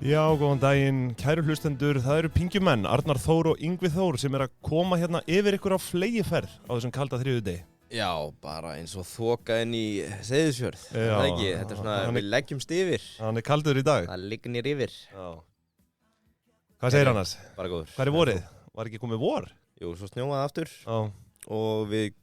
Já, góðan daginn, kæru hlustendur, það eru pingjumenn, Arnar Þór og Yngvi Þór sem að koma hérna yfir ykkur á fleygiferð á þessum kalda þriðjudegi. Já, bara eins og þoka inn í Seyðisfjörð, það er ekki, þetta er svona, við leggjumst yfir. Hann er kaldur í dag. Það lignir yfir. Já. Hvað segir annars? Bara góður. Hvað er vorið? Var ekki komið vor? Jú, svo snjóaði aftur og við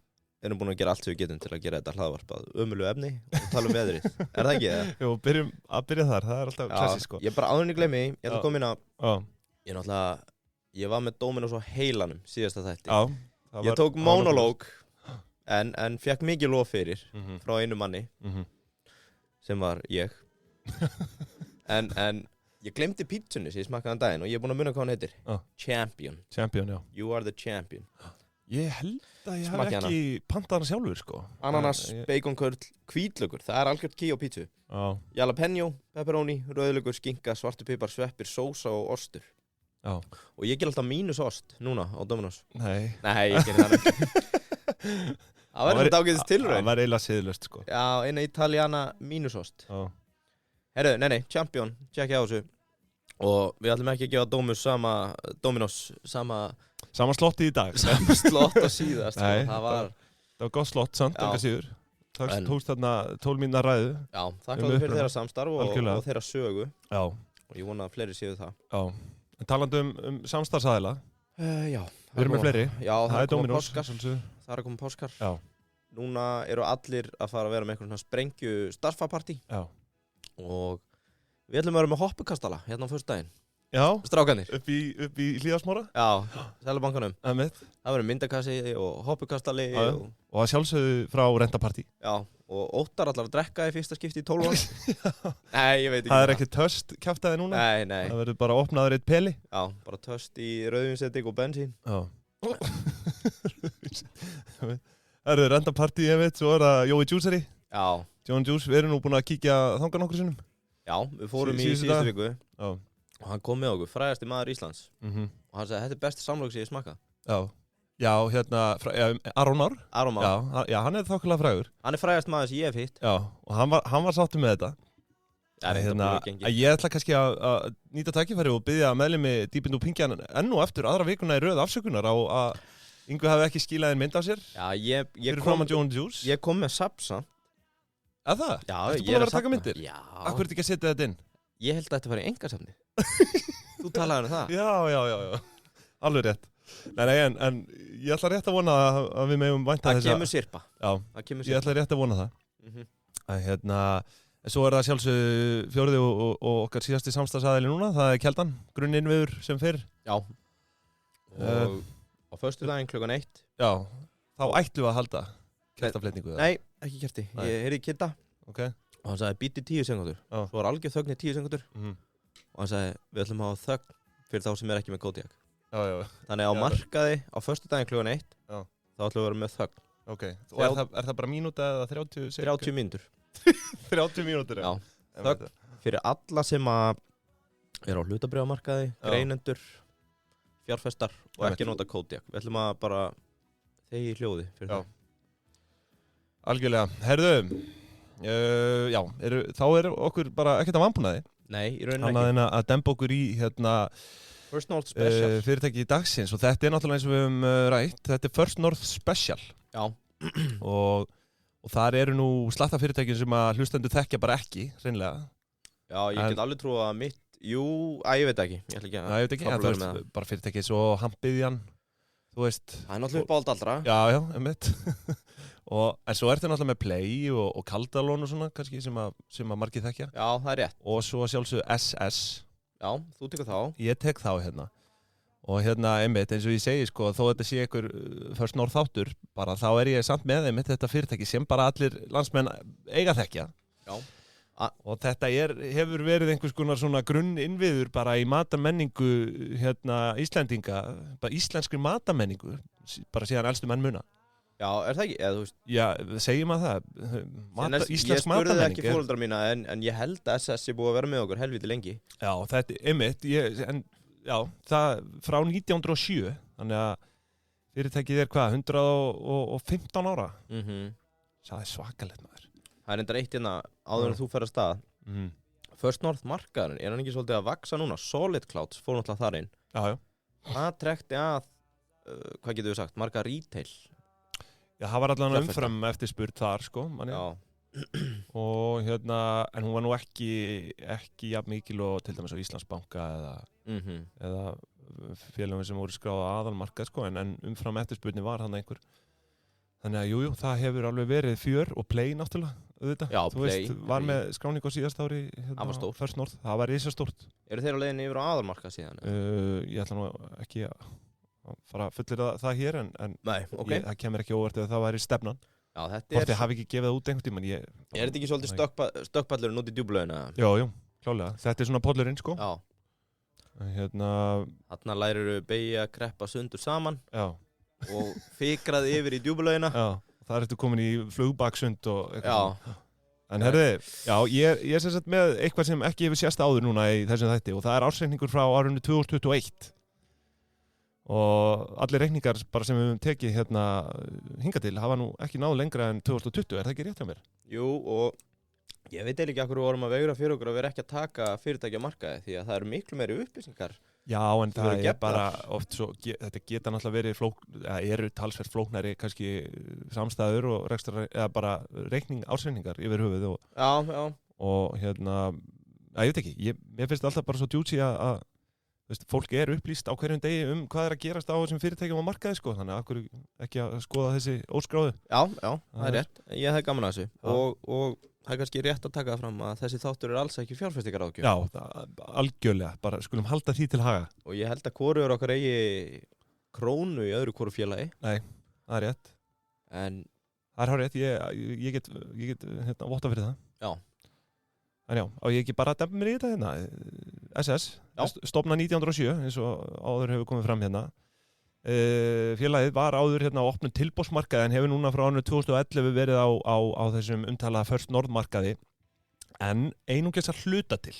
erum búin að gera allt sem við getum til að gera þetta hlaðvarpað ömurlegu efni og tala um veðrið. Er það ekki það? Jú, byrja þar, það er alltaf klassísk sko. Ég bara áður en ég gleymi, ég ætla að koma inn að ég var með Dominos á heilanum síðasta þætti. Já. Ég tók monolog en fekk mikið lof fyrir frá einu manni sem var ég. en ég glemdi pítsunni sem ég smakkaði daginn og ég er búin að muna hvað hann heitir. Champion. Champion, já. You are the champion. Ég held að ég hef ekki pantað hana sjálfur sko. Ananas, baconkörl, hvítlaugur, það er algjört key á pítsu. Jalapeno, pepperoni, rauðlaugur, skinka, svartur pipar, sveppir, sósa og ostur. Já. Og ég ger alltaf mínus ost núna á Dominos. Nei, ég ger það ekki. Það verður þetta ágæðist tilraun. Það verður eiginlega siðlust sko. Já, eina Italiana mínus ost. Herru, nei, Champion, tjekkja á þessu. Og við ætlum ekki að gefa Dominos sama slotti í dag. Sama slott á síðast. Nei, það var gott slott samt, enga síður. Tókst þarna 12 mínútna ræðu. Já, þakkláttur fyrir þeirra samstarf og þeirra sögu. Já. Og ég vona að fleiri séu það. Já. En talandi samstarfsaðila. Já. Við erum með fleiri. Já, það er komið Dominos. Það er komið páskar. Já. Núna eru allir að fara að vera með einhvern sprengju starfapartí. Já. Og við ætlum að vera með hoppukastala hérna á föstudaginn. Já, strákanir. Upp í Hlíðarsmára? Já, Seðlabankanum. Það verður myndakassi og hoppukastali. Og að sjálfsögðu frá rentapartí. Já, og Óttar allar að drekka í fyrsta skipti í 12 ára. Nei, ég veit ekki. Það er ekki töst kjaftaði núna? Nei. Það verður bara opnaður eitt peli? Já, bara töst í rauðvinsetting og bensín. Já. Það eru rentapartí, ég veit, svo er það Jói Juiceri. Já. John Juice, við erum nú búin að kíkja þangað nokkur sinnum. Já, við fórum í síðustu viku. Já. Og hann kom með okkur, frægasti maður Íslands. Og hann sagði, þetta er besti samlokk sem ég smakka. Já, hérna, Aron Már. Aron Már. Já, hann er þokkulega frægur. Hann er frægast maður sem ég hef hitt. Já, og hann var sáttur með þetta. Ég ætla kannski að nýta tækifæri og biðja meðlimi Dýpind og Pingjan enn og eftir aðra vikuna í röð afsökunar á að Yngvi hafi ekki skilað mynd af sér. Já, ég kom með sapsa. Að það? Já, ertu búin að vera að taka myndir? Já. Akkur er þetta ekki að setja þetta inn? Ég held að þetta var í engasafni. Þú talaði um það. Já. Alveg rétt. Nei, en ég ætla rétt að vona að við megum vænta þess að... Það kemur sirpa. Já, ég ætla rétt að vona það. Svo er það sjálfsögðu fjórði og okkar síðasti samstarfsaðili núna. Það er Keldan, grunninnviður sem fyrr. Já. Og á föstudaginn klukkan 1. Já, þá ætlum við að halda kertafletningu. Nei, ekki kerti. Ég heyrði Kidda. Ok. Og hann sagði, býti 10 sekundur. Svo var algjör þögn í 10 sekundur. Og hann sagði, við ætlum að hafa þögn fyrir þá sem er ekki með Kodiak. Já. Þannig á markaði á föstudaginn klukkan 1, þá ætlum við að vera með þögn. Ok. Og er það bara mínúta eða 30 sekundur? 30 mínútur. 30 mínútur, já. Þögn fyrir alla sem er á hlutabréfamarkaði, greinendur, fjárfestar og ekki nota Kodiak. Við ætlum að bara þegi hljóði fyrir það. Algjörlega. Herðu, já, þá er okkur bara ekkert að vanbúnaði. Nei, í rauninni ekki. Annað en að dempa okkur í First North Special fyrirtæki dagsins og þetta er náttúrulega eins og við höfum rætt. Þetta er First North Special. Já. og þar eru nú slatta fyrirtækin sem að hlustendur þekkja bara ekki, hreinlega. Já, ég get alveg trúið að mitt, ég veit ekki. Ég ætla ekki að þú veist, bara fyrirtæki svo Hampiðjan, þú veist. Það er náttúrulega uppáhald allra. Já, einmitt. En svo ertu náttúrulega með Play og Kaldalón og svona kannski sem að margir þekkja. Já, það er rétt. Og svo sjálfsögðu SS. Já, þú tekur þá. Ég tek þá hérna. Og einmitt, eins og ég segi sko, þó þetta sé einhver First North þáttur, bara þá er ég samt með einmitt þetta fyrirtæki sem bara allir landsmenn eiga þekkja. Já. Og þetta hefur verið einhvers konar svona grunninnviður bara í matamenningu Íslendinga, bara íslenskri matamenningu, bara síðan elstu menn muna. Já, er það ekki? Eða, þú veist. Já, segjum að það. Íslensk matamenning. Ég spurði ekki fóreldra mína, en ég held að SS er búið að vera með okkur helviti lengi. Já, þetta er einmitt. Já, það frá 1907, þannig að fyrirtækið er hvað, 115 ára? Það er svakalegt maður. Það er enda eitt hérna áður en þú fer að stað. First North markaðurinn, hann ekki svolítið að vaksa núna? Solid Clouds fór náttúrulega þar inn. Já. Það trekti að, hvað getur við sagt, marga retail. Já, það var allan umfram eftirspurn þar, sko, manni. Já. Og en hún var nú ekki jafn mikil og til dæmis á Íslandsbanka eða félögum sem voru skráð á aðalmarkað, sko, en umfram eftirspurni var hann einhver. Þannig að jú, það hefur alveg verið fjör og Play náttúrulega, auðvitað. Já, þú Play. Veist, var með skráningu á síðast ári Það var stórt. First North, það var risastórt. Eru þeir á leiðinni yfir á aðalmarkað síðan? Ég ætla nú ekki að fara að fullyrða það hér, en Nei, okay. það kemur ekki óvart ef það væri stefnan. Já, þetta Hvort þið hafi ekki gefið það út einhvern tímann. Er þetta ekki svolítið stökkpallurinn út í djúpulaugina? Jú, klálega. Þetta er svona pollurinn, sko. Já. Þarna lærirðu beygja, kreppa sundur saman. Já. Og fikraði yfir í djúpulaugina. Já, það ertu komin í flugbaksund og eitthvað. Já. En herði, já, ég er sem sagt með eitthvað sem ekki hefur sést áður núna í þessum þætti og það er ársreikningur frá árinu 2021. Og allir reikningar bara sem við höfum tekið hingað til hafa nú ekki náð lengra en 2020, er það ekki rétt hjá mér? Jú, og ég veit ekki okkur við vorum að veigra fyrir okkur að vera ekki að taka fyrirtæki á markaði því að það eru miklu meiri upplýsingar. Já, en það er bara oft svo, þetta geta náttúrulega verið eru talsvert flóknari kannski samstæður og rekstra, eða bara ársreikningar yfir höfuð og ég veit ekki, mér finnst alltaf bara svo djúsi að fólk upplýst á hverjum degi hvað er að gerast á þessum fyrirtækjum á markaði, sko, þannig að okkur ekki að skoða þessi óskráðu. Já, það er rétt, ég hef gaman að þessu og það er kannski rétt að taka það fram að þessi þáttur er alls ekki fjárfestingaráðgjöf. Já, algjörlega, bara skulum halda því til haga. Og ég held að hvorugur okkar eigi krónu í öðru hvoru félagi. Nei, það er rétt. En það er rétt, ég get votta fyrir það. Já. En já, á ég ekki bara að dempa mér í þetta SS, stofnað 1907, eins og áður hefur komið fram hérna. Félagið var áður á opnum tilboðsmarkaði en hefur núna frá árinu 2011 verið á þessum umtalaða First North markaði en einungis að hluta til.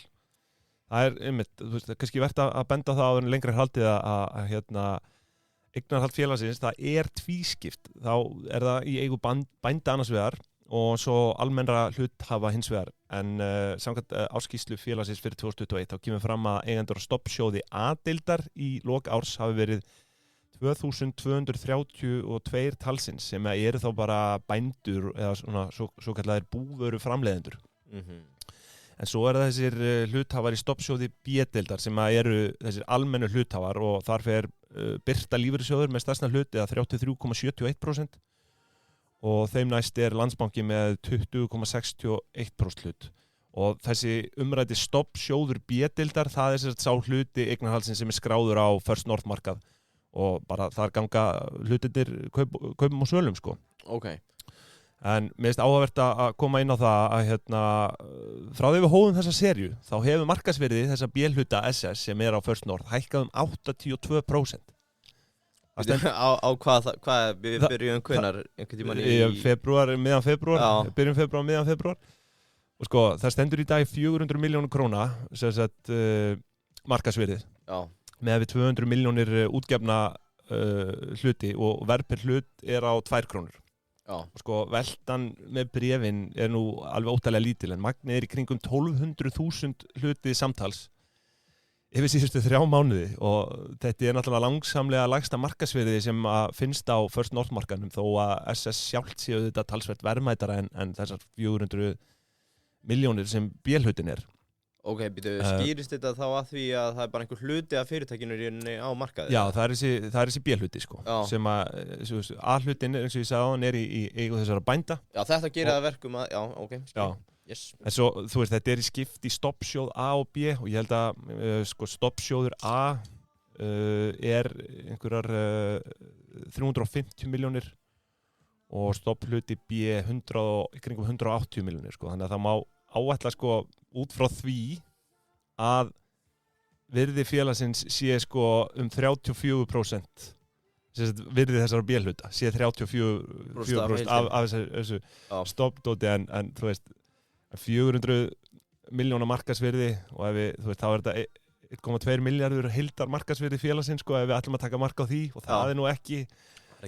Það er einmitt, þú veist, kannski verðt að benda það áður en lengra haldið að eignarhald félagsins, það er tvískipt. Þá er það í eigu bænda annars vegar og svo almennra hluthafa hins vegar en samkvæmt áskýrslu félagsins fyrir 2021 þá kemur fram að eigendur og stoppsjóði A-deildar í lok árs hafi verið 2232 talsins sem eru þá bara bændur eða svona svo kallar búvöru framleiðendur. En svo það þessir hluthafar í stoppsjóði B-deildar sem eru þessir almennu hluthafar og þar fer Birta lífeyrissjóður með stærstan hlut eða 33,71% og þeim næst Landsbanki með 20,61% hlut. Og þessi umræddi stoppsjóður B-deildar, það sem sá hluti eignarhaldsins sem skráður á First North markað og bara þar ganga hlutirnir kaupum og sölum, sko. Ok. En mér finnst áhugavert að koma inn á það að frá því við hófum þessa serju, þá hefur markaðsvirði þessa B-hluta SS sem á First North hækkað 82%. Á hvað við byrjum hvenær einhvern tímann í miðjan febrúar, byrjum febrúar, miðjan febrúar. Og sko, það stendur í dag 400 milljónir króna, sem sagt markaðsvirðið. Já. Með við 200 milljónir útgefna hluti og verð per hlut á 2 krónur. Já. Og sko, veltan með bréfin nú alveg óttalega lítil en magnið í kringum 1200.000 hluti samtals yfir síðustu 3 mánuði og þetta náttúrulega langsamlega lægsta markaðsvirði sem finnst á First North markanum þó að SS sjálft séu þetta talsvert verðmætara en þessar 400 milljónir sem B-hlutin er. Ok, skýrist þetta þá að því að það er bara einhver hluti af fyrirtækinu á markaði? Já, það er þessi B-hluti, sko. Já. Sem A-hlutin, eins og ég sagði á hann, í eigu þessara bænda. Já, þetta gerir það verkum að, já, ok. Já. Yes. En svo, þú veist, þetta í skipt í stoppsjóð A og B og ég held að stoppsjóður A einhverjar 350 milljónir og stopphluti B kringum 180 milljónir, sko. Þannig að það má áætla, sko, út frá því að virði félagsins sé, sko, 34% virði þessara B-hluta sé 34% af þessu stoppdóti en þú veist 400 milljóna markaðsvirði og þú veist, þá þetta 1,2 milljarður heildar markaðsvirði félagsins, sko, ef við ætlum að taka mark á því og það er nú ekki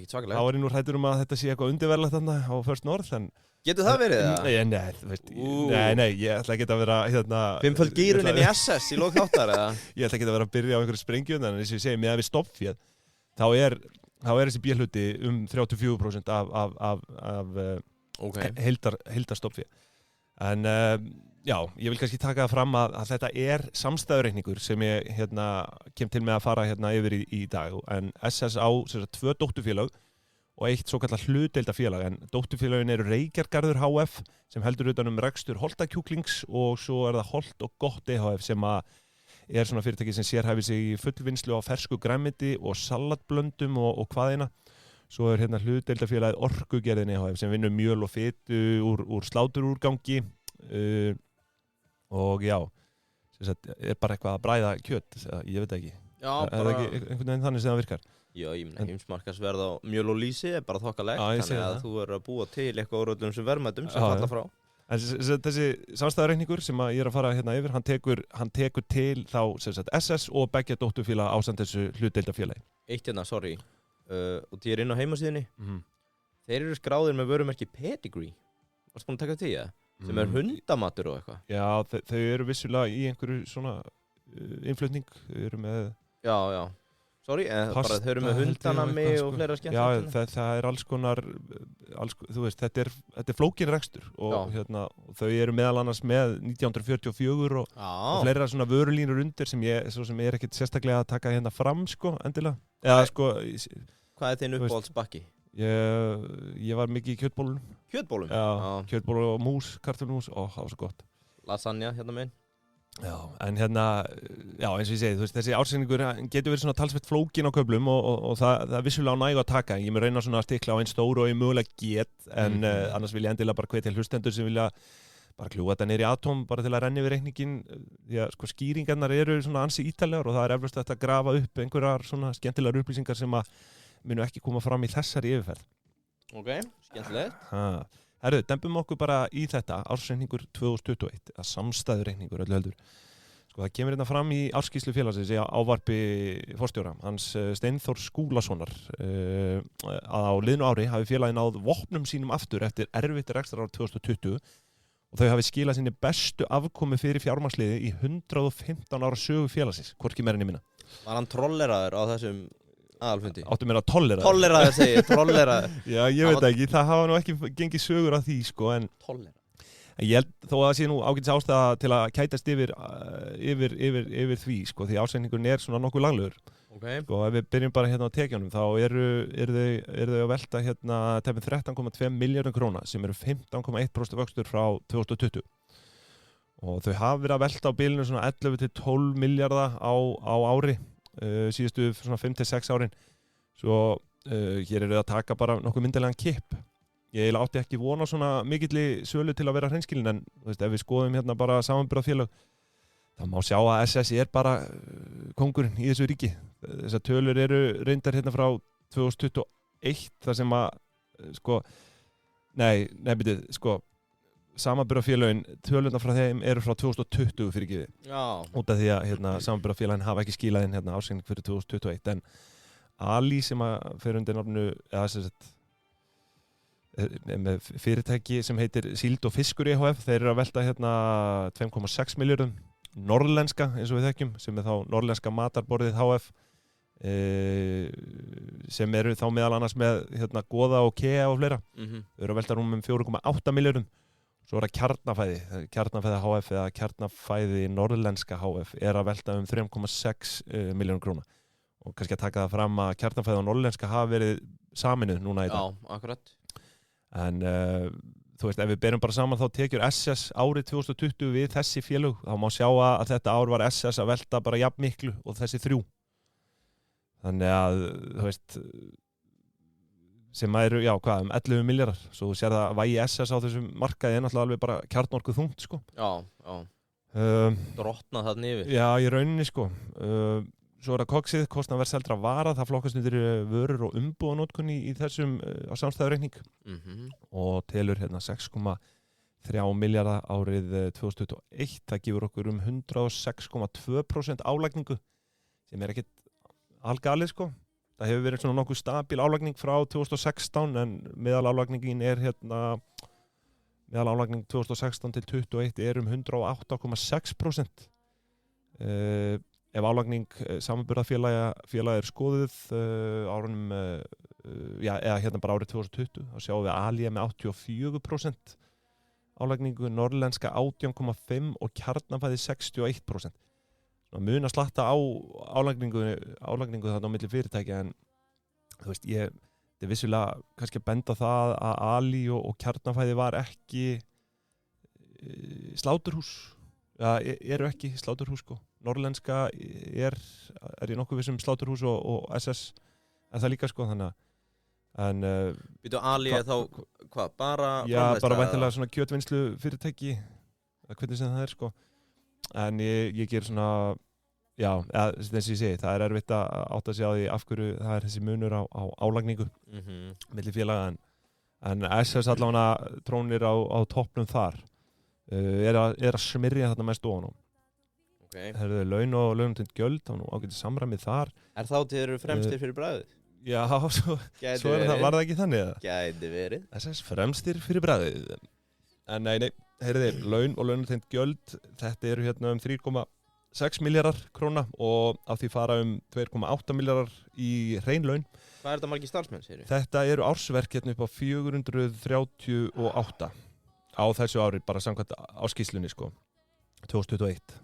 ekki svakalega. Þá er ég nú hræddur að þetta sé eitthvað undirverðlegt þarna á First North, en Getur það verið það? Nei, þú veist, nei, ég ætla ekki að vera hérna... Fimmföld gírunin í SS í lok þáttar, eða? Ég ætla ekki að vera að byrja á einhverju sprengjum, en eins og ég segi, með að við stofnféð, þá er þessi B-hluti 34% af heildarstofnféð. En já, ég vil kannski taka það fram að þetta er samstæðureikningur sem ég kem til með að fara yfir í dag, en SS á 2 dótturfélög og eitt svo kallar hlutdeildarfélag, en dótturfélögin eru Reykjargarður HF sem heldur utan rekstur Holtakjúklings og svo er það Holt og Gott EHF sem er svona fyrirtæki sem sérhæfir sig í fullvinnslu á fersku grænmeti og salatblöndum og hvaðina. Svo er hlutdeildarfélagið Orkugerðin EHF sem vinnur mjöl og fitu úr sláturúrgangi og já, er bara eitthvað að bræða kjöt, ég veit ekki. Já, bara... Er það ekki einhvern veginn þannig sem það virkar? Já, ég meina heimsmarkaðsverð á mjöl og lýsi er bara þokkalegt, þannig að þú verður að búa til eitthvað úr öllum sem verðmætum sem falla frá. En þessi samstæðureikningur sem ég er að fara yfir, hann tekur til þá SS og beggja dótturfélaga ásamt þessu hlutdeildarfélagi. Eitt sorry, og því er inn á heimasíðunni, þeir eru skráðir með vörumerki Pedigree. Varstu búin að taka því, sem er hundamatur og eitthvað? Já, þau eru vissulega í einhverju svona innflutning, þau eru með... Já. Sorry, bara þau eru með hundanami og fleira skemmtilegt. Já, það er alls konar, þú veist, þetta er flókin rekstur og þau eru meðal annars með 1944 og fleira svona vörulínur undir sem ég er ekkert sérstaklega að taka fram, endilega. Eða, Hvað er þinn uppáhaldsbakki? Ég var mikið í kjötbólunum. Kjötbólum? Já, kjötbólu og mús, kartöflumús, það var svo gott. Lasagna megin. Já, en já, eins og ég segi, þú veist, þessi ársreiningur getur verið svona talsvert flókin á köflum og það er vissulega á nægu að taka. Ég mun reyna svona að stikla á einn stóru og ég mögulega get, en annars vil ég endilega bara hvetja hlustendur sem vilja bara kljúa þetta niður í atóm bara til að renna yfir reikningin, því að skýringarnar eru svona ansi ítarlegar og það er eflaust að grafa upp einhverjar svona skemmtilegar upplýsingar sem að munu ekki koma fram í þessari yfirferð. Ok, skemmtilegt. Herru, dempum okkur bara í þetta, ársreikningur 2021, að samstæðureikningur öllu heldur. Það kemur fram í ársskýrslu félagsins í ávarpi forstjóra, hans Steinþór Skúlasonar, að á liðnu ári hafi félagið náð vopnum sínum aftur eftir erfitt rekstrarár 2020 og þau hafi skilað sinni bestu afkomu fyrir fjármagnsliði í 115 ára sögu félagsins, hvorki meira en ég minna. Var hann trolleraður á þessum aðalfundi? Áttu mér að tolleraður? Tolleraður segi ég, trolleraður. Já, ég veit ekki, það hafa nú ekki gengið sögur af því, en tolleraður. Ég held þó að það sé nú ágætis ástæða til að kætast yfir því, því ásendingurinn er svona nokkuð langlegur. Okay. Ef við byrjum bara á tekjunum, þá eru þau að velta tæpum 13,2 milljörðum króna sem eru 15,1% vöxtur frá 2020. Og þau hafa verið að velta á bilinu svona 11 til 12 milljarða á ári. Síðustu svona 5-6 árin svo hér eru að taka bara nokkuð myndarlegan kipp. Ég átti ekki vona svona mikilli sölu til að vera hreinskilin, en ef við skoðum bara samanburðarfélög þá má sjá að SS er bara kóngurinn í þessu ríki. Þessar tölur eru reyndar frá 2021 þar sem að samanburðarfélögin, tölurnar frá þeim eru frá 2020 fyrir ekki. Já. Út af því að samanburðarfélagin hafa ekki skilað inn ársreikning fyrir 2021, en Ali sem að fer undir nafnu með fyrirtæki sem heitir Síld og Fiskur EHF, þeir eru að velta 2,6 milljörðum. Norrlenska, eins og við þekkjum, sem er þá Norrlenska matarborðið HF, sem eru þá meðal annars með Goða og Kea og fleira. Þau eru að velta rúmum 4,8 milljörðum. Svo er það Kjarnafæði HF eða Kjarnafæði Norrlenska HF er að velta 3,6 milljörðum króna. Og kannski að taka það fram að Kjarnafæði og Norrlenska hafa verið saminuð núna í dag. Já, akkurat. En þú veist, ef við berum bara saman þá tekjur SS árið 2020 við þessi félög, þá má sjá að þetta ár var SS að velta bara jafn miklu og þessi 3. Þannig að, þú veist, sem eru, 11 milljarðar. Svo þú sér það að vægi SS á þessum markaði er náttúrulega alveg bara kjarnorkuð þungt, Já. Drottnað þarna yfir. Já, í rauninni, Svo er það koksið, kostnaðarverð seldra vara, það flokkast undir vörur og umbúðanotkun í þessum á samstæðureikning og telur 6,3 milljarða árið 2021. Það gefur okkur 106,2% álagningu sem er ekkert algalið, það hefur verið svona nokkuð stabil álagning frá 2016 en meðal álagningin meðal álagning 2016 til 21 um 108,6%. Ef álagning samanburðarfélaga skoðuð árunum eða bara árið 2020 þá sjáum við Alía með 84% álagningu, Norðlenska 18,5% og Kjarnafæði 61%. Mun að slatta á álagningu þarna á milli fyrirtækja en þú veist, þetta er vissulega kannski að benda það að Ali og Kjarnafæði var ekki sláturhús, eru ekki sláturhús sko. Norðlenska er ég nokkuð vissum sláturhús og SS er það líka sko, þannig en Býtu Ali þá, hvað, bara já, bara væntanlega svona kjötvinnslu fyrirtæki hvernig sem það sko, en ég ger svona já, þess að ég segi, það er erfitt að átta sig á því af hverju það er þessi munur á álagningu milli félaga en SS allavega trónir á toppnum þar er að smyrja þarna mest ofan á. Það eru laun og launumtengt gjöld, þá nú ágætið samræmið þar. Er þá til þeir eru fremstir fyrir bragðið? Já, svo var það ekki þannig eða? Gæti verið. SS fremstir fyrir bragðið. En nei, heyrðu þið, laun og launumtengt gjöld, þetta eru hérna 3,6 milljarðar króna og af því fara 2,8 milljarðar í hrein laun. Hvað er þetta margir starfsmenn, segir þið? Þetta eru ársverk hérna upp á 438 á þessu ári, bara samkvæmt áskýrslunni sko, 2021.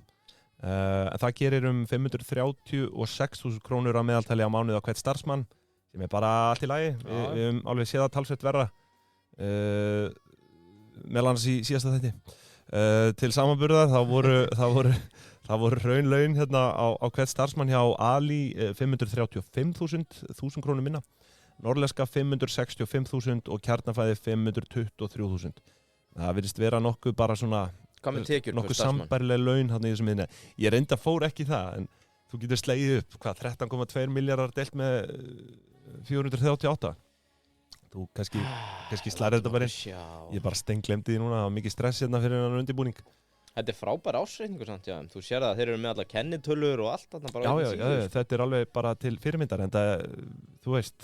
En það gerir 536.000 krónur á meðaltali á mánuði á hvert starfsmann sem er bara allt í lagi, við höfum alveg séð það talsvert verra meðal annars í síðasta þætti. Til samanburðar það voru raunlaun hérna á hvert starfsmann hjá Ali 535.000 krónur minna, Norðlenska 565.000 og Kjarnafæði 523.000. Það virðist vera nokkuð bara svona nokkuð sambærileg laun hann í þessum miðni. Ég reynda fór ekki það en þú getur slegið upp 13,2 milljarðar deilt með 438. Þú kannski slæðir þetta bara inn. Ég bara steinglemdi því núna, það var mikið stress hérna fyrir hann undirbúning. Þetta er frábær ásreikningur samt, já. Þú sér að þeir eru með allar kennitölur og allt þarna bara. Já, þetta er alveg bara til fyrirmyndar en það, þú veist,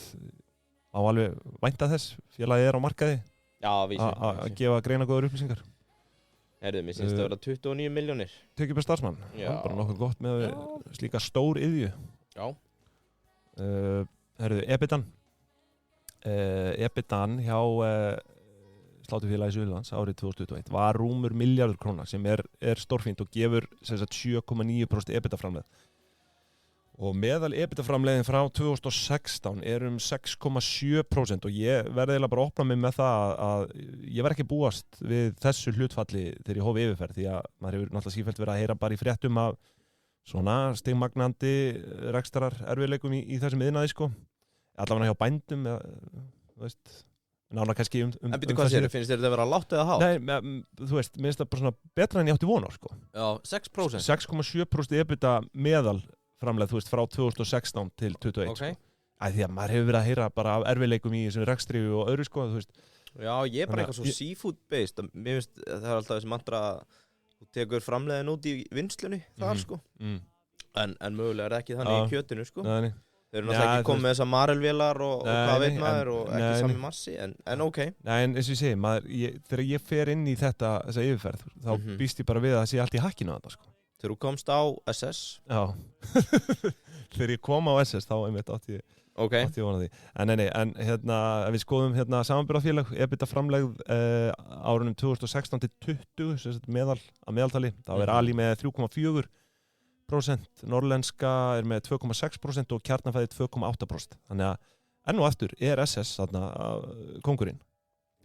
á alveg vænta þess, félagið er á markaði að gefa greinagóðar upplýsingar. Mér syns það að vera 29 milljónir. Tekið per starfsmann. Já. Bara nokkuð gott með slíka stór iðju. Já. EBITDAN. EBITDAN hjá Sláturfélagi Suðurlands árið 2021 var rúmur milljarður króna sem er stórfínt og gefur 7,9% EBITDA framlegð. Og meðal EBITDA-framlegðin frá 2016 er 6,7% og ég verði eiginlega bara að opna mig með það að ég verð ekki búast við þessu hlutfalli þegar ég hófi yfirferð því að maður hefur náttúrulega sífellt verið að heyra bara í fréttum af svona stigmagnandi rekstrar erfiðleikum í þessum iðnaði sko. Allavega hjá bændum, þú veist, nána kannski En býttu hvað sér, finnst þér þetta að vera látt eða hátt? Nei, þú veist, mér finnst það bara svona betra en ég átti von á sko. Já, 6%? 6,7% EBITDA meðal framleið, þú veist, frá 2016 til 2021 sko. Því að maður hefur verið að heyra bara af erfiðleikum í þessum rekstri og öðru sko, þú veist. Já, ég er bara eitthvað svo seafood based, mér finnst það er alltaf þessi mantra að þú tekur framleiðin út í vinnslunni þar sko. En mögulega er það ekki þannig í kjötinu sko. Nei. Þeir eru náttúrulega ekki komið með þessar marelvélar og hvað veit maður og ekki sami massi, en ok. Nei, en eins og ég segi, þegar ég fer inn í þessa yfirferð, þá býst ég bara við að það sé allt í hakkinu að þetta sko. Þegar þú komst á SS? Já, þegar ég kom á SS þá einmitt átti ég vona því. En hérna, ef við skoðum hérna samanburðarfélag, EBITDA-framlegð árunum 2016 til 20, að meðaltali, þá er Ali með 3,4%, Norðlenska er með 2,6% og Kjarnafæði 2,8%. Þannig að enn og aftur er SS þarna kóngurinn,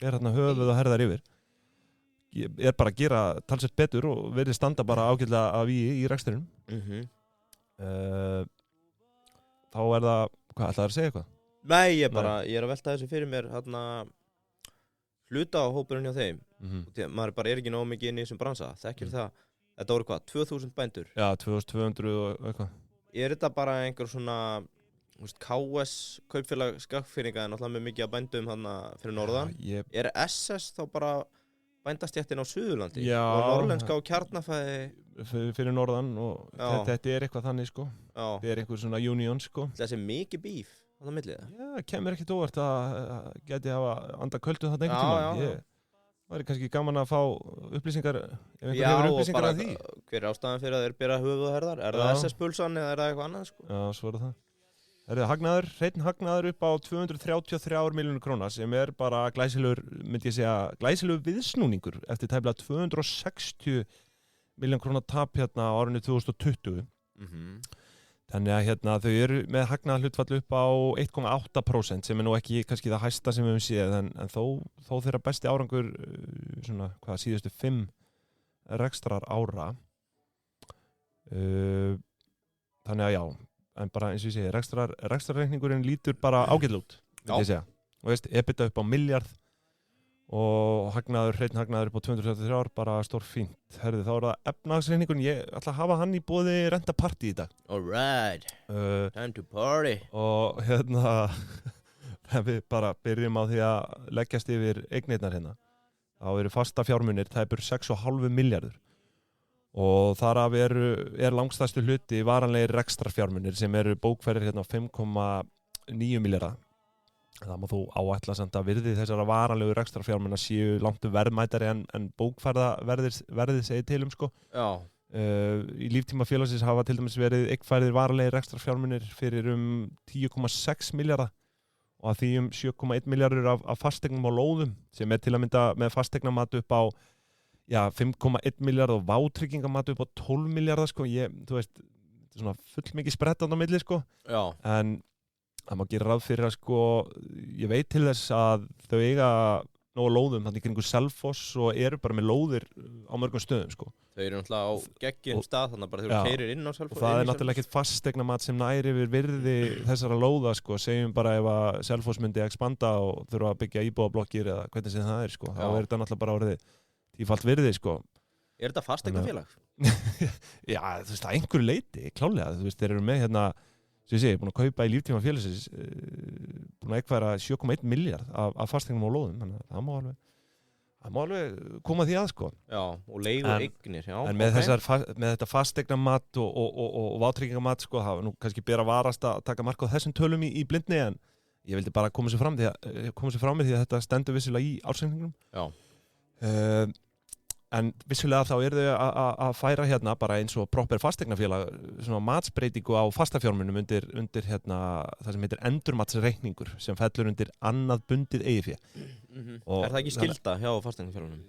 er þarna höfuð og herðar yfir. Er bara að gera talsvert betur og verið standa bara ágætlega af í rekstrinum. Þá er það, hvað ætlaðu að segja eitthvað? Nei, ég er að velta þessu fyrir mér hluta á hópurinn hjá þeim. Maður bara ekki nógu mikið inn í þessum bransa, þekkir það. Þetta voru hvað, 2000 bændur? Já, 2200 og eitthvað. Er þetta bara einhver svona KS, kaupfélag skagfirðinga, er náttúrulega með mikið af bændum fyrir norðan? Er SS þá bara bændastjættin á Suðurlandi og Norðlenska og Kjarnafæði fyrir norðan og þetta er eitthvað þannig sko. Þetta er einhver svona union sko. Þessi mikið bíf það millið það? Já, kemur ekkert óvart að geti hafa anda köldu þetta einhvern tíma. Það væri kannski gaman að fá upplýsingar, ef einhver hefur upplýsingar af því. Hver er ástæðan fyrir að þeir bera höfuð og herðar? Er það SS-pulsan eða er það eitthvað annað, sko? Já, svo er það. Hreinn hagnaður upp á 233 milljónir króna sem er bara glæsilegur viðsnúningur eftir tæplega 260 milljón króna tap hérna á árinu 2020. Þannig að þau eru með hagnaðar hlutfall upp á 1,8% sem er nú ekki kannski það hæsta sem við höfum séð en þó þeirra besti árangur síðustu 5 rekstrar ára. Þannig að já, en bara eins og ég segi, rekstrarreikningurinn lítur bara ágætlega út, myndi ég segja. Og veist, EBITDA upp á miljard og hreinn hagnaður upp á 233 ár, bara stór fínt. Herðu, þá er það efnahagsreikningurinn, ég ætla að hafa hann í boði Renta Party í dag. Alright, time to party. Og við bara byrjum á því að leggjast yfir eignirnar hérna. Þá eru fasta fjármunir, tæpur 6,5 milljarður. Og þar af er langstærstu hluti varanlegir rekstrarfjármunir sem eru bókfærir hérna 5,9 milljarða. Það má þú áætla samt að virði þessara varanlegu rekstrarfjármuna séu langt verðmætari en bókfærðið segir til sko. Já. Í líftíma félagsins hafa til dæmis verið eignfærðir varanlegir rekstrarfjármunir fyrir 10,6 milljarða og að því 7,1 milljarður af fasteignum á lóðum sem er til að mynda með fasteignamat upp á 5,1 milljarð og vátryggingamat upp á 12 milljarða sko. Þú veist, þetta er svona full mikið sprettand á milli sko. Já. En það má gera ráð fyrir að sko, ég veit til þess að þau eiga nógu lóðum þannig kringu Selfoss og eru bara með lóðir á mörgum stöðum sko. Þau eru náttúrulega á geggjum stað þannig að bara þegar þú keyrir inn á Selfoss. Og það er náttúrulega ekkert fastegnamat sem næri yfir virði þessara lóða sko. Segjum bara ef að Selfoss myndi expanda og þurfa að byggja íbúðablokkir eða hvernig sem það er sko. Þá er þetta náttúrulega bara orðið tífalt virði sko. Er þetta fastegnafélag? Já, þú veist, að einhverju leyti, klálega. Þú veist, þeir eru með hérna sem ég segi, búin að kaupa í líftíma félagsins búin að eitthvað 7,1 miljard af fasteignum á lóðum þannig að það má alveg koma því að sko. Já, og leigur eignir, já. En með þetta fasteignamat og vátryggingamat sko, það var nú kannski ber að varast að taka mark á þessum tölum í blindni en ég vildi bara koma sér frá mér því að þetta stendur vissilega í ársreikningnum. Já. En vissulega þá eru þau að færa hérna bara eins og proper fasteignafélag svona matsbreytingu á fastafjármunum undir hérna það sem heitir endurmatsreikningur sem fellur undir annað bundið eigið fé. Er það ekki skylda hjá fasteignafélagum?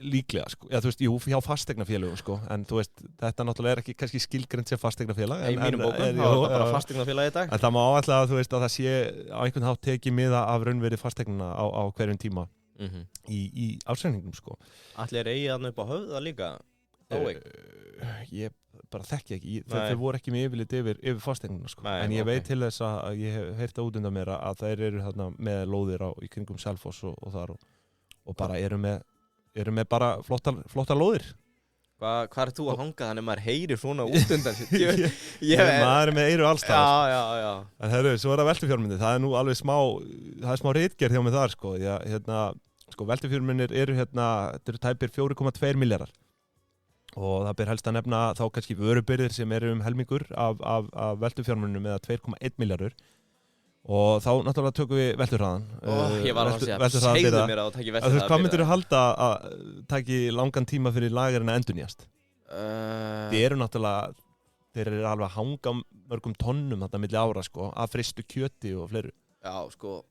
Líklega sko. Já, þú veist, jú, hjá fasteignafélagum sko, en þú veist, þetta náttúrulega er ekki kannski skilgreint sem fasteignafélag. Í mínum bókum, það var bara fasteignafélag í dag. En það má áætla að þú veist að það sé á einhvern hátt tekið miða af raunverði fasteignana á hverjum tíma. Í ársreikningum sko. Ætli er eigið þarna upp á höfða líka? Ég bara þekki ekki þeir voru ekki með yfirlit yfir fasteignina sko. En ég veit til þess að ég hef heyrt út undan mér að þeir eru þarna með lóðir í kringum Selfoss og þar og bara eru með bara flottar lóðir. Hvað er þú að hanga þannig að maður heyrir svona út undan sér? Maður er með eyru allstað. Já. En herru, svo er það veltufjármunir. Það er nú alveg smá ritgerð hjá mig þar sko. Sko veltufjármunir eru þetta eru tæpir 4,2 milljarðar. Og það ber helst að nefna þá kannski vörubyrðir sem eru helmingur af veltufjármunum eða 2,1 milljarður. Og þá náttúrulega tökum við velturhraðan. Ég var að segja, segðu mér að það taki velturhraðan. Hvað myndir þú halda að taki langan tíma fyrir lagerinn að endurnýjast? Þeir eru náttúrulega, þeir eru alveg að hanga mörgum tonnum þarna milli ára sko, af fristu kjöti og fleiru. Já, sko,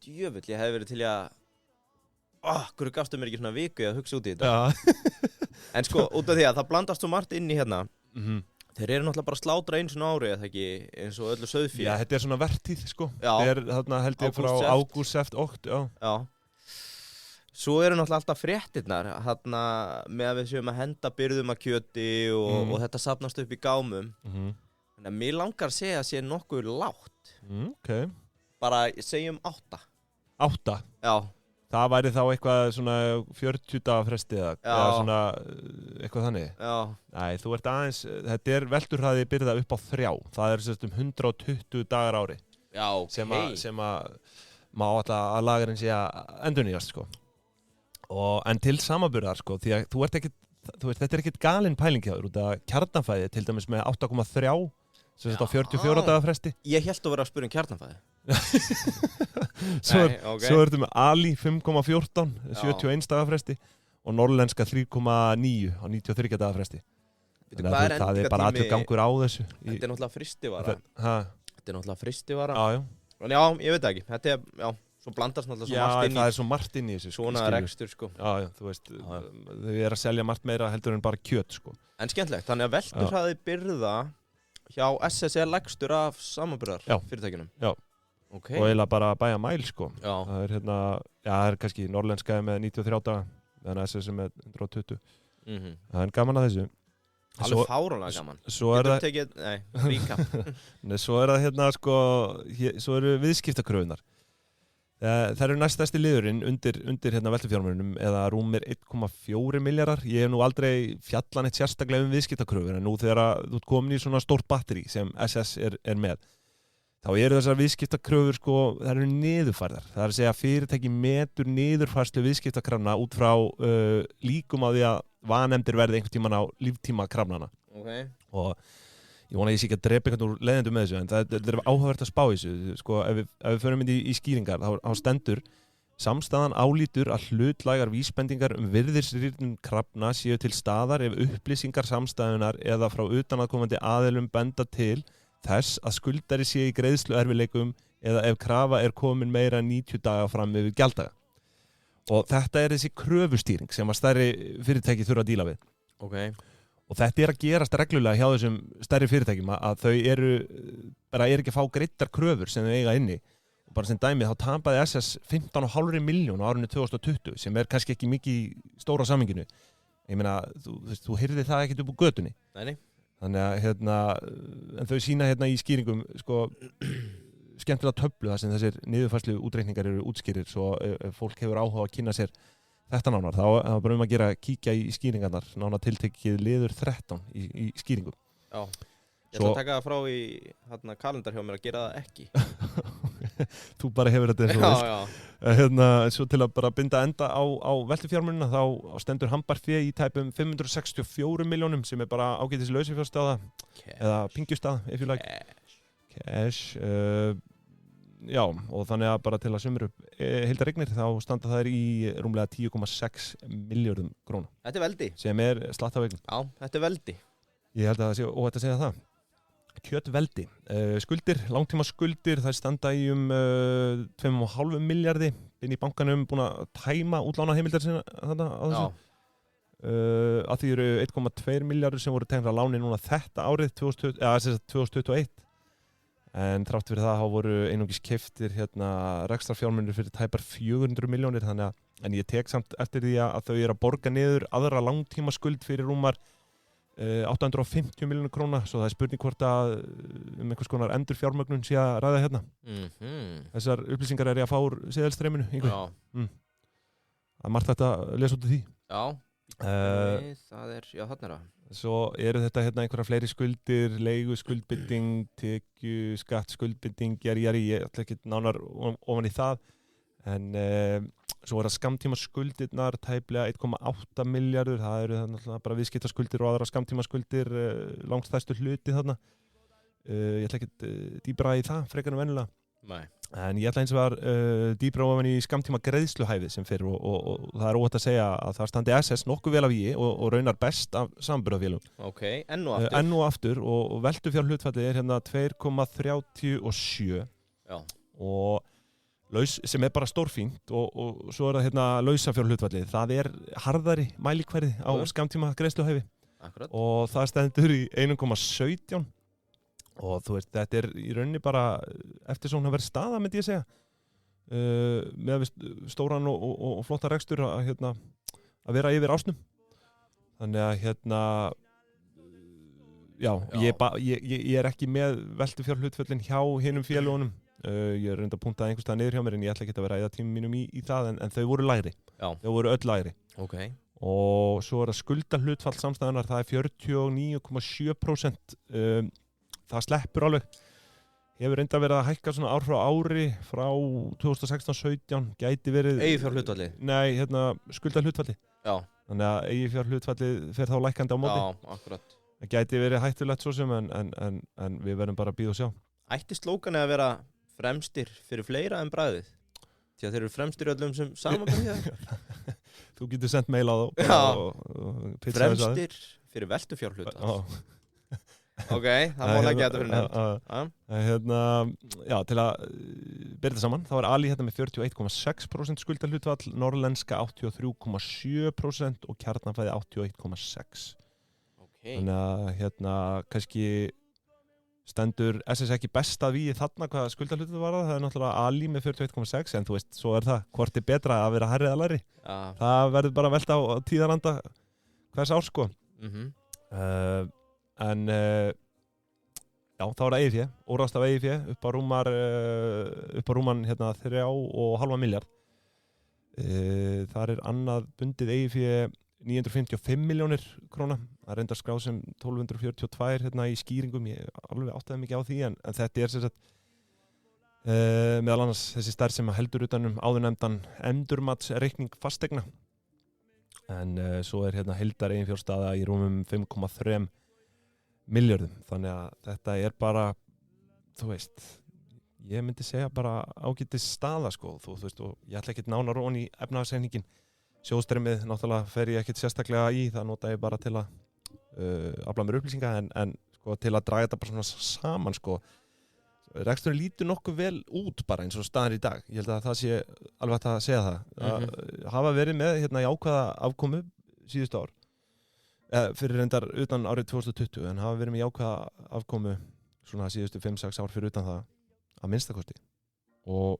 djöfull, ég hef verið til í að, hverju gafstu mér ekki svona viku að hugsa út í þetta? Já. En sko, út af því að það blandast svo margt inn í hérna. Þeir eru náttúrulega bara að slátra einu svona ári, eða ekki, eins og öllu sauðfé. Já, þetta er svona vertíð, sko. Já. Þeir eru þarna held ég frá ágúst, seft, okt, já. Já. Svo eru náttúrulega alltaf fréttirnar, þarna með að við séum að henda byrðum að kjöti og þetta safnast upp í gámum. Þannig að mér langar að segja að sé nokkuð lágt. Ok. Bara segjum 8. 8? Já. Það væri þá eitthvað svona 40 daga fresti eða svona eitthvað þannig? Já. Nei, þú ert aðeins, þetta er velturhraði byrða upp á 3. Það er sérst 120 dagar ári. Já, ok. Sem að má alltaf að lagerinn sé að endurnýjast, sko. En til samanburðar, sko, því að þetta er ekkert galin pæling hjá þér út að kjarnafæði til dæmis með 8,3 sem þetta á 44 daga fresti. Ég hélt að vera að spura Kjarnanfæði. Svo ertu með Ali 5,14 71 daga fresti og Norlenska 3,9 á 93 daga fresti. Það er bara allir gangur á þessu. Þetta er náttúrulega fristivara. Já. En já, ég veit ekki. Þetta er, já, svo blandast náttúrulega svo margt inn í. Já, það er svo margt inn í þessu. Svona rekstur, sko. Já, þú veist, þau er að selja margt meira heldur en bara kjöt, sko. En skemmtilegt, þannig að veltuhraði byrða hjá SSE legstur af samanburðar fyrirtækjunum. Já. Okay. Og eiginlega bara bæja mæl, sko. Já. Það er hérna, það er kannski Norlenska með 93 daga, meðan SSE með 120. Það er gaman að þessu. Alveg fáránlega gaman. Svo er það tekið, ríka. Svo er það hérna, sko, svo eru viðskiptakröfunar. Það eru næststærsti liðurinn undir hérna veltufjármunum eða rúmir 1,4 milljarðar. Ég hef nú aldrei fjallan eitt sérstaklega viðskiptakröfur, en nú þegar þú ert komin í svona stórt batteri sem SS er með, þá eru þessar viðskiptakröfur, sko, það eru niðurfærðar. Það er að segja að fyrirtæki metur niðurfærslu viðskiptakrafna út frá líkum á því að vanefndir verði einhvern tímann á líftíma krafnana. Okay. Og ég vona að ég sé ekki að drepa einhvern úr leiðendum með þessu, en það er áhugavert að spá í þessu. Sko, ef við förum inn í skýringar, þá stendur samstæðan álítur að hlutlægar vísbendingar virðisrýrnum krafna séu til staðar ef upplýsingar samstæðunar eða frá utanaðkomandi aðilum benda til þess að skuldari sé í greiðsluerfiðleikum eða ef krafa er komin meira en 90 daga fram yfir gjalddaga. Og þetta er þessi kröfustýring sem að stærri fyrirtæki þurfa að díla við. Okay. Og þetta er að gerast reglulega hjá þessum stærri fyrirtækjum að þau er ekki að fá greiddar kröfur sem þau eiga inni. Og bara sem dæmi þá tapaði SS 15,5 milljón á árinu 2020 sem er kannski ekki mikið í stóra samhenginu. Ég meina, þú heyrði það ekkert upp úr götunni. Nei. Þannig að hérna, en þau sýna hérna í skýringum, sko, skemmtilega töflu þar sem þessir niðurfærslu útreikningar eru útskýrir, svo ef fólk hefur áhuga að kynna sér þetta nánar, þá er bara að gera kíkja í skýringarnar, nánar tiltekið liður 13 í skýringum. Já, ég ætla að taka það frá í kalendar hjá mér að gera það ekki. Þú bara hefur þetta eins og veist. Já. Hérna, svo til að bara binda enda á veltufjármunina, þá stendur handbært í tæpum 564 milljónum sem er bara ágætis lausafjárstaða eða pingjustaða, if you like. Cash. Já, og þannig að bara til að sumra upp heildareignir þá standa þær í rúmlega 10,6 milljörðum króna. Þetta er veldi. Sem er slatt af eign. Já, þetta er veldi. Ég held að það sé óhætt að segja það. Kjötveldi. Skuldir, langtíma skuldir, þær standa í 2,5 milljarði inn í bankanum, búin að tæma útlána heimildar sinna þarna á þessu. Að því eru 1,2 milljarður sem voru teknir að láni núna þetta árið 2021. En þrátt fyrir það voru einungis keyptir hérna rekstrarfjármunir fyrir tæpar 400 milljónir, þannig að en ég tek samt eftir því að þau eru að borga niður aðra langtíma skuld fyrir rúmar 850 milljónir króna, svo það er spurning hvort að einhvers konar endurfjármögnun sé að ræða hérna. Þessar upplýsingar er ég að fá úr seðilstreyminu, einhver. Það er margt þetta að lesa út af því. Já, það er, já þarna er það. Svo eru þetta hérna einhverja fleiri skuldir, leigu skuldbinding, tekju, skatt skuldbinding, ég ætla ekki nánar ofan í það, en svo er það skammtíma skuldirnar, tæplega 1,8 milljarður, það eru það bara viðskiptaskuldir og aðra skammtíma skuldir, langt stærstu hluti þarna. Ég ætla ekki dýbra í það, frekar en venjulega. Nei. En ég ætla eins og var dýbra ofan í skammtíma greiðsluhæfið sem fyrir og það er óhætt að segja að það standi SS nokkuð vel af í og raunar best af samanburðarfélögum. Ok, enn og aftur og veltufjárhlutfallið er hérna 2,37 og sem er bara stórfínt og svo er það hérna lausafjárhlutfallið. Það er harðari mælikvarði á skammtíma greiðsluhæfi. Akkurat. Og það stendur í 1,17. Og þú veist, þetta er í rauninni bara eftir svona að vera staða, myndi ég segja. Með stóran og flotta rekstur að vera yfir ásnum. Þannig að já. Ég er ekki með veltufjárhlutföllin hjá hinum félögunum. Ég er reynd að punta einhvers staðar niður hjá mér en ég ætla ekki að vera að eyða tímum mínum í það en þau voru lægri. Já. Þau voru öll lægri. Ok. Og svo er það skuldahlutfall samstæðunar, það er 49,7%. Það sleppur alveg. Hefur reyndar verið að hækka svona ár frá ári frá 2016-17 gæti verið Eiginfjárhlutfalli? Nei, skuldahlutfalli. Já. Þannig að eiginfjárhlutfalli fer þá lækkandi á móti. Já, akkurat. Það gæti verið hættulegt svo sem en við verðum bara að bíða og sjá. Ætti slókanið að vera fremstir fyrir fleira en bragðið? Því að þeir eru fremstir öllum sem samanbyrja. Þú getur sendt mail á þá. Já, fremstir fyrir veltufjárhluta. Ok, það má leggja þetta fyrir nefnd. Já, til að byrja þetta saman, þá er Ali hérna með 41,6% skuldahlutfall, Norlenska 83,7% og Kjarnafæði 81,6%. Okay. Þannig að hérna kannski stendur SS ekki best að vígi þarna hvað skuldahlutfall var það er náttúrulega Ali með 41,6% en þú veist, svo er það, hvort er betra að vera hærri eða lægri. Það verður bara að velta á tíðaranda hvers ár sko. En já, þá er það EIF, óráðstaf EIF upp á rúman hérna 3,5 miljard. Þar er annað bundið EIF 955 milljónir króna. Það er reyndar skráð sem 1242 hérna í skýringum. Ég alveg áttaði mikið á því en þetta er sem sagt meðal annars þessi stærð sem heldur utanum áðurnefndan endurmatsreikning fasteigna. En svo er hérna heildar eiginfjárstaða í rúmum 5,3 milljörðum. Þannig að þetta er bara, þú veist, ég myndi segja bara ágætis staða sko. Þú veist, og ég ætla ekkert nánar ofan í efnahagsreikningin. Sjóðstreymið náttúrulega fer ég ekkert sérstaklega í, það nota ég bara til að afla mér upplýsinga en sko, til að draga þetta bara svona saman sko. Reksturinn lítur nokkuð vel út bara eins og staðar í dag. Ég held að það sé alveg hægt að segja það. Hafa verið með hérna jákvæða afkomu síðustu ár. Fyrir reyndar utan árið 2020 en hafa verið með jákvæða afkomu svona síðustu 5-6 ár fyrir utan það að minnstakosti. Og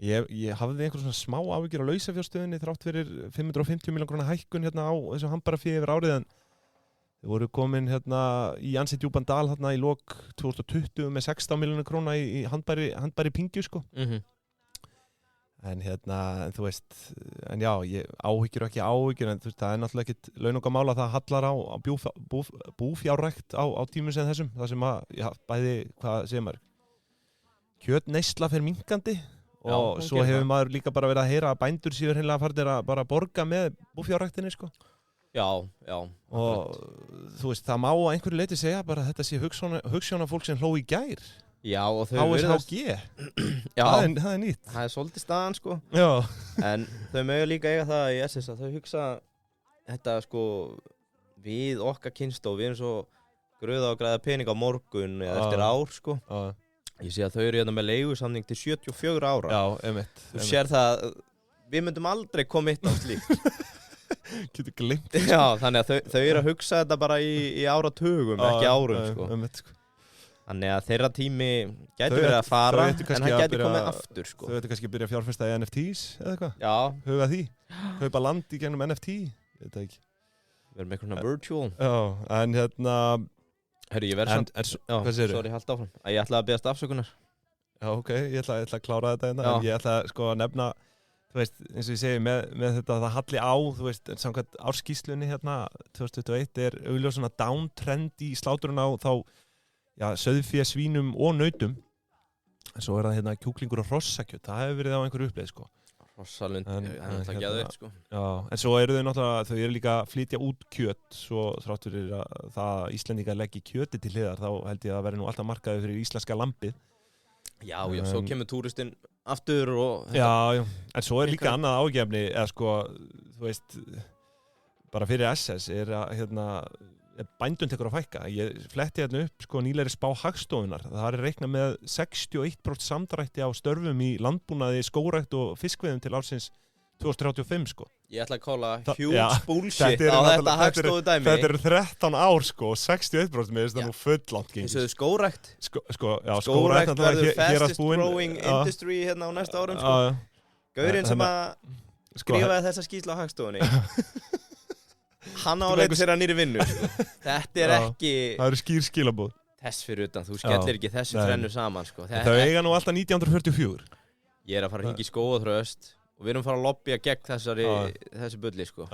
ég hafði einhver svona smá áhyggjur á lausafjárstöðinni þrátt fyrir 550 milljón króna hækkun hérna á þessu hambarafé yfir árið en þau voru komin hérna í ansi djúpan dal hérna í lok 2020 með 16 miljónir króna í handbæri pingju sko. En hérna, þú veist, en já, áhyggjur ekki áhyggjur en þú veist, það er náttúrulega ekkit launungamál að það hallar á búfjárrækt á tímum sem þessum, það sem að, já, bæði, hvað segir maður, kjötneysla fer minnkandi og svo hefur maður líka bara verið að heyra að bændur séu hreinlega farnir að bara borga með búfjárræktinni sko. Já. Og þú veist, það má að einhverju leiti segja bara að þetta sé hugsjóna fólk sem hló í gær. Já, og þau HSHG. Já, það er nýtt. Það er svolítið staðan sko. Já. En þau mögur líka eiga það í SS að þau hugsa þetta sko við okkar kynslóð, við erum svo gröða og græða pening á morgun eða eftir ár sko. Ég sé að þau eru hérna með leigusamning til 74 ára. Já, einmitt. Þú sér það, við myndum aldrei koma eitt á slíkt. Getur glimt. Já, þannig að þau eru að hugsa þetta bara í áratugum, ekki árum sko. Einmitt sko. Þannig að þeirra tími gæti verið að fara, en hann gæti komið aftur sko. Þau ættu kannski að byrja að fjárfesta í NFTs eða eitthvað? Já. Huga því? Kaupa land í gegnum NFT? Ég veit það ekki. Við erum eitthvað virtual. Já, en hérna Herru, ég verð samt, sorry, haldt áfram. Ég ætla að beðast afsökunar. Já, ok, ég ætla að klára þetta hérna. En ég ætla sko að nefna, þú veist, eins og ég segi, með þetta það halli á, þú veist, samkvæmt árskýrslunni hérna 2021 er augljóð svona downtrend í sláturinn á þá, já, sauðfé, svínum og nautum. En svo er það hérna kjúklingur og hrossakjöt, það hefur verið á einhverju uppleið, sko. Hrossalund, það er náttúrulega geðveikt, sko. Já, en svo eru þau náttúrulega, þau eru líka að flytja út kjöt, svo þrátt fyrir að það Íslendingar leggi kjöti til hliðar, þá held ég að verði nú alltaf markaði fyrir íslenska lambið. Já, svo kemur túristinn aftur og... Já, en svo er líka annað ágefni, eða sko, þú veist, bara fyrir SS er að, hérna, bændun tekur að fækka. Ég fletti hérna upp, sko, nýlegri spá Hagstofunnar. Það er reiknað með 61% samdrætti á störfum í landbúnaði, skógrækt og fiskveiðum til ársins 2035, sko. Ég ætla að kála huge bullshit á þetta Hagstofu dæmi. Þetta eru 13 ár, sko, og 61% með þess að það nú fullangt gengis. Þessu skógrækt? Skógrækt verður fastest growing industry hérna á næsta árum, sko. Gaurinn sem að skrifaði þessa skýrslu á Hagstofunni. Hann á að leita sér að nýri vinnu. Þetta er ekki... Það eru skýr skilaboð. Þess fyrir utan, þú skellir ekki þessu þrennu saman, sko. Þau eiga nú alltaf 1944. Ég er að fara að hringja í Skógarþröst og við erum að fara að lobbya gegn þessu bulli, sko.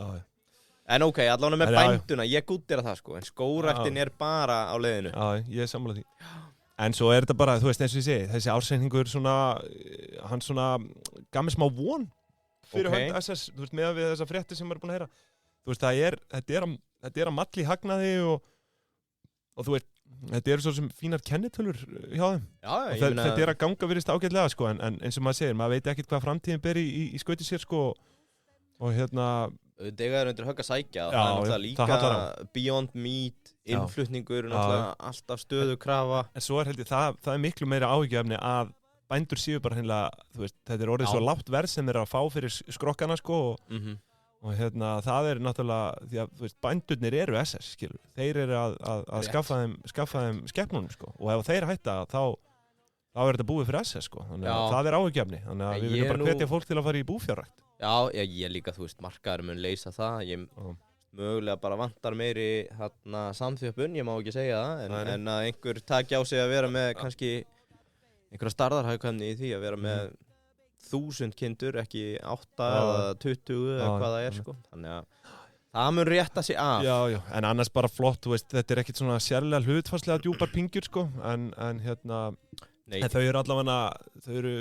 En ok, allavega með bænduna, ég gúttir að það, sko. En skógræktin er bara á leiðinu. Já, ég er sammála því. En svo er þetta bara, þú veist, eins og ég segi, þessi ársreikningur svona, hann svona gaf mér smá von fyrir hönd SS, þú veist, með við þessa fréttir sem maður er búin að heyra. Þú veist, þetta er að malli hagnaði og og þú veist, þetta eru svo sem fínar kennitölur hjá þeim Já, og þetta að ganga virðist ágætlega sko, en eins og maður segir, maður veit ekkert hvað framtíðin ber í skauti sér sko, og Þetta er undir högg að sækja og Já, það er náttúrulega það líka Beyond Meat, innflutningur náttúrulega alltaf stöðu krafa En svo held ég, það er miklu meira áhyggjuefni að bændur séu bara hreinlega, þú veist, þetta er orðið svo lágt verð sem þeir eru að fá fyrir skrokkana sko, og það er náttúrulega, því að þú veist, bændurnir eru SS, skilur, þeir eru að skaffa þeim skepnunum sko, og ef þeir hætta þá er þetta búið fyrir SS sko, þannig að það er áhyggjuefni, þannig að við viljum bara hvetja fólk til að fara í búfjárrækt. Já, ég líka, þú veist, markaður mun leysa það, mögulega bara vantar meiri samþjöppun, ég má ekki segja það, en að einhver taki á sig að vera með kannski einhverja starðarhagkvæmni í því að vera með 1000 kindur, ekki 8 eða 20 eða hvað það er sko. Þannig að það mun rétta sig af. Já, en annars bara flott, þú veist, þetta er ekkit svona sérlega hlutfarslega djúpar pingjur sko, en þau eru allavega, þau eru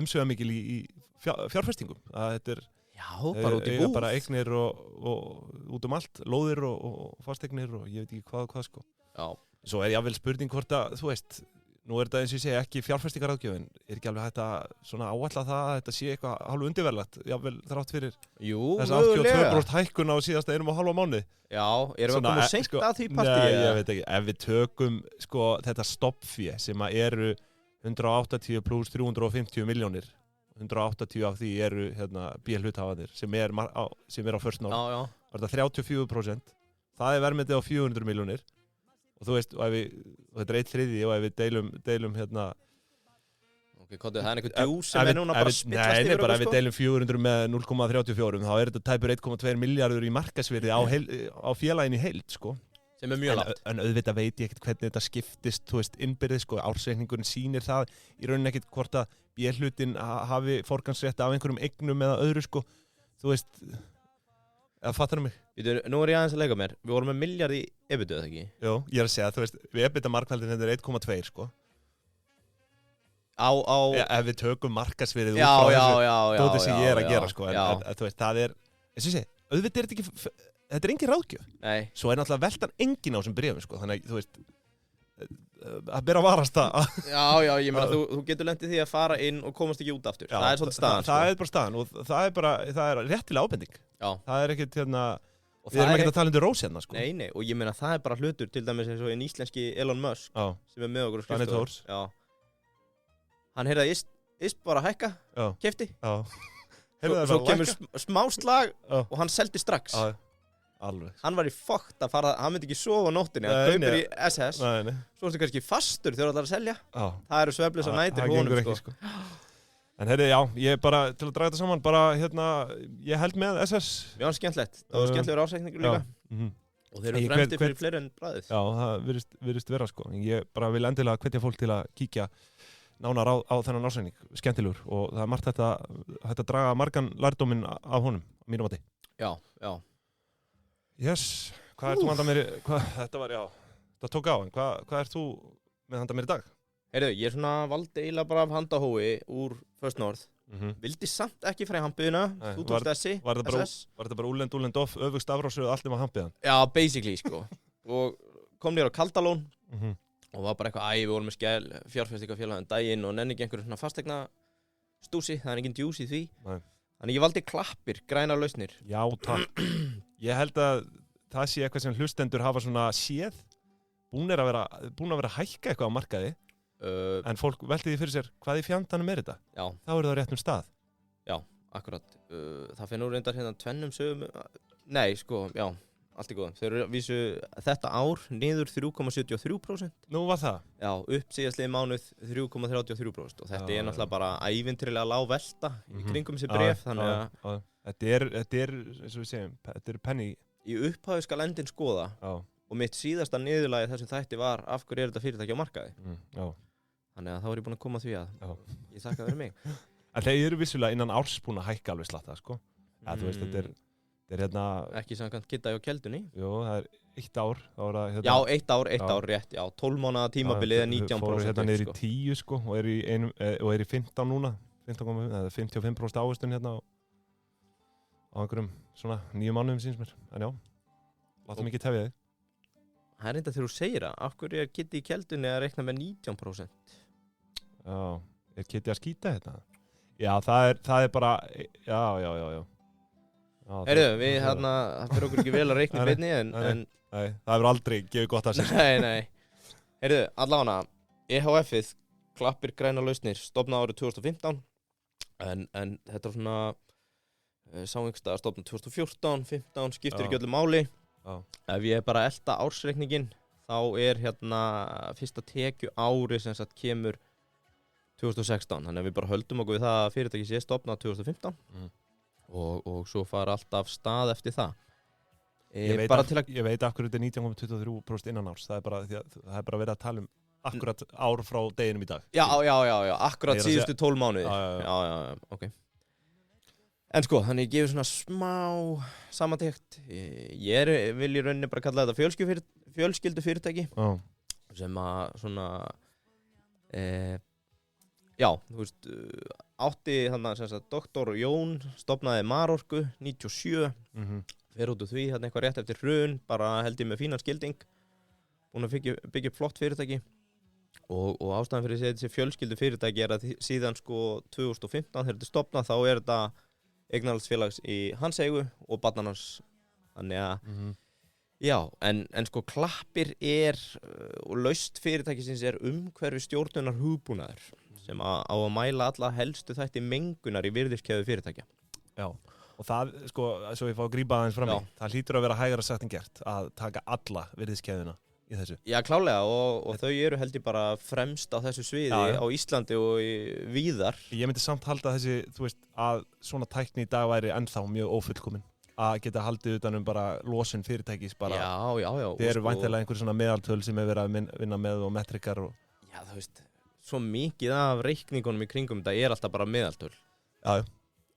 umsvifamikil í fjárfestingum. Þetta er bara út í búð. Bara eignir og út allt, lóðir og fasteignir og ég veit ekki hvað sko. Já. Svo er jáfnvel spurning hvort að, þú veist, nú er þetta eins og ég segi ekki fjárfestingaráðgjöfin, er ekki alveg hægt að svona áætla það að þetta sé eitthvað hálfu undirverðlegt, jáfnvel þrátt fyrir þess 82% hækkun á síðasta 1,5 mánuði. Já, erum við að koma seint að því partí? Nei, ég veit ekki, ef við tökum sko þetta stoppfé sem að eru 180 pluss 350 milljónir, 180 af því eru B-hluthafarnir sem er á First North, var þetta 34%, það er verðmætið á 400 milljónir. Og þú veist, og þetta er 1/3 og ef við deilum Ok, það er einhver djús sem er núna bara spillast yfir okkur sko? Ef við deilum 400 með 0,34 þá er þetta tæpur 1,2 milljarður í markasvirði á félagin í heild, sko. Sem er mjög lágt. En auðvitað veit ég ekkert hvernig þetta skiptist, þú veist, innbyrðið, sko, ársreikningurinn sýnir það í rauninni ekkert hvort að B-hlutin hafi forgangsrétt af einhverjum eignum eða öðru, sko, þú veist. Eða fattar mig? Nú er ég aðeins að leika mér. Við vorum með milljarð í EBITDA, eða ekki? Jú, ég er að segja, þú veist, við EBITDA markvældin þetta er 1,2, sko. Ef við tökum markasvirðið út frá þessu dóti sem ég er að gera, sko. En þú veist, það er, eins og ég segi, auðvitað er þetta ekki, þetta er engin ráðgjöf. Nei. Svo er náttúrulega veltan engin á þessum bréfum, sko. Þannig að, þú veist, að bera að varast það. Já, ég meina, þú getur lendið því að fara inn og komast ekki út aftur. Það er svolítið staðan, sko. Það er bara staðan og það er réttilega ábending. Já. Það er ekkert, við erum ekkert að tala undir rós hérna, sko. Nei, og ég meina, það er bara hlutur, til dæmis eins og einn íslenski Elon Musk, sem er með okkur á skrifstofu. Já. Hann heyrði að ISP bara hækka, keypti. Já. Svo kemur smá slag og hann seldi strax. Já. Alveg. Hann var í fokkt að fara, hann myndi ekki sofa á nóttinni, hann kaupir í SS. Nei. Svo ertu kannski fastur þegar þú ætlar að selja. Já. Það eru svefnlausar nætur honum, sko. En heyrðu, já, ég bara, til að draga þetta saman, bara, ég held með SS. Já, skemmtilegt. Það var skemmtilegur ásækningur líka. Og þeir eru fremstir fyrir fleiri en bræðið. Já, það virðist vera, sko. Ég bara vil endilega hvetja fólk til að kíkja nánar á þennan ásækning, skemmtilegur. Og það er margt hægt að draga margan lærdóminn af honum, mínum mati. Já. Yes, hvað ert þú handa mér þetta var, það tók á, en hvað ert þú með handa mér í dag? Heyrðu, ég er svona valdi eiginlega bara af handahói úr First North. Vildi samt ekki fara í hampiðuna, þú tókst þessi, SS. Var þetta bara úlend off, öfugst afrásuð og allt var hampiðan? Já, basically, sko. Og kom nýr á Kaldalón og var bara eitthvað, við vorum með fjárfestingafélagin daginn og nenni ekki einhverjum svona fastegna stúsi, það er engin djús í því. Nei. Þannig ég valdi Klappir, grænar lausnir. Já, takk. Ég held að það sé eitthvað sem hlustendur hafa svona séð, búin að vera að hækka eitthvað á markaði, en fólk velti því fyrir sér, hvað í fjandanum er þetta? Já. Þá er það á réttum stað. Já, akkurat. Það finnur reyndar hérna tvennum sögum, nei, sko, já, allt í góðum. Þeir eru að vísu þetta ár niður 3,73%. Nú var það? Já, upp síðastliði mánuð 3,33% og þetta er náttúrulega bara ævintýralega lág velta í kringum þessi bréf, þannig að Þetta er, eins og við segjum, þetta er penny. Í upphafi skal endinn skoða og mitt síðasta niðurlagi þessum þætti var af hverju er þetta fyrirtæki á markaði. Þannig að þá er ég búin að koma að því að ég þakka fyrir mig. En þeir eru vissulega innan árs búin að hækka alveg slatta, sko. Þú veist, þetta er hérna... Ekki samkvæmt Kidda og Keldunni. Jú, það er 1 ár. Já, 1 ár, rétt, já. 12 mánaða tímabilið er 19%. Fóru hérna niður í 10, sko, og er í 15 núna. 55% ávistun hérna á einhverjum svona 9 mánuðum síns mér. En já, látum ekki tefja þig. það reynda þegar þú segir það, af hverju Kitty í Keldunni að reikna með 19%? Já, Kitty að skýta þetta? Já, það er bara, já. Heyrðu, við hérna, það fyrir okkur ekki vel að reikna í beinni, en... Nei, það hefur aldrei gefið gott að sér. Nei. Heyrðu, allavega, EHF-ið, Klappir grænar lausnir, stofnað árið 2015, en þetta svona, sáingstað að stofna 2014, 15, skiptir ekki öllu máli. Já. Ef ég bara elta ársreikningin, þá hérna fyrsta tekju ári sem sagt kemur 2016, þannig að við bara höldum okkur við það að fyrirtæki sé stofnað 2015 og svo fara alltaf stað eftir það. Ég veit af hverju þetta er 19,23% innan árs, það er bara verið að tala um akkurat ár frá deginum í dag. Já, akkurat síðustu 12 mánuði. Já, ok. En sko, þannig ég gefur svona smá samantekt. Ég vil í rauninni bara kalla þetta fjölskyldufyrirtæki sem að svona já, þú veist, átti þannig að doktor Jón stofnaði Marorku 97, fer út úr því hérna eitthvað rétt eftir hrun, bara held ég með fínan skilding, búin að byggja upp flott fyrirtæki og ástæðan fyrir þessi fjölskyldufyrirtæki er að síðan sko 2015 þegar þetta stofnað þá er þetta eignarhaldsfélags í hans eigu og barnanans, þannig að já, en sko Klappir og laust fyrirtækisins er umhverfi stjórnunar hugbúnaður sem á að mæla alla helstu þætti mengunar í virðiskeðju fyrirtækja. Já, og það, sko, svo ég fá að grípa aðeins fram í, það hlýtur að vera hægara sagt en gert að taka alla virðiskeðjuna í þessu. Já, klálega, og þau eru held ég bara fremst á þessu sviði á Íslandi og víðar. Ég myndi samt halda þessi, þú veist, að svona tækni í dag væri ennþá mjög ófullkomin. Að geta haldið utan bara losun fyrirtækis bara. Já. Þeir eru væntanlega einhver svona meðaltöl sem er verið að vinna með og metrikar og... Já, þú veist, svo mikið af reikningunum í kringum þetta er alltaf bara meðaltöl. Já.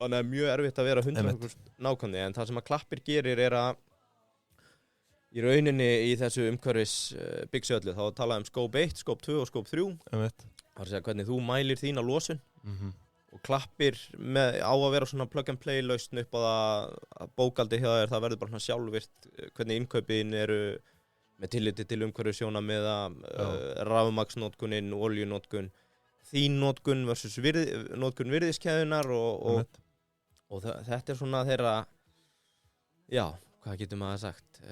Þannig að mjög erfitt að vera 100% nákvæmni, en það sem að Klappir gerir er að í rauninni í þessu umhverfis byggsöllu þá tala um scope 1, scope 2 og scope 3. Það er að segja hvernig þú mælir þína losun. Og Klappir á að vera svona plug and play lausn upp á það að bókaldi hjá þér, það verður bara svona sjálfvirkt hvernig innkaupin eru með tilliti til umhverfissjónarmiða, rafmagnsnotkunin, oljunotkun, þín notkun versus notkun virðiskeðjunar og þetta er svona þeirra, já, hvað getur maður sagt,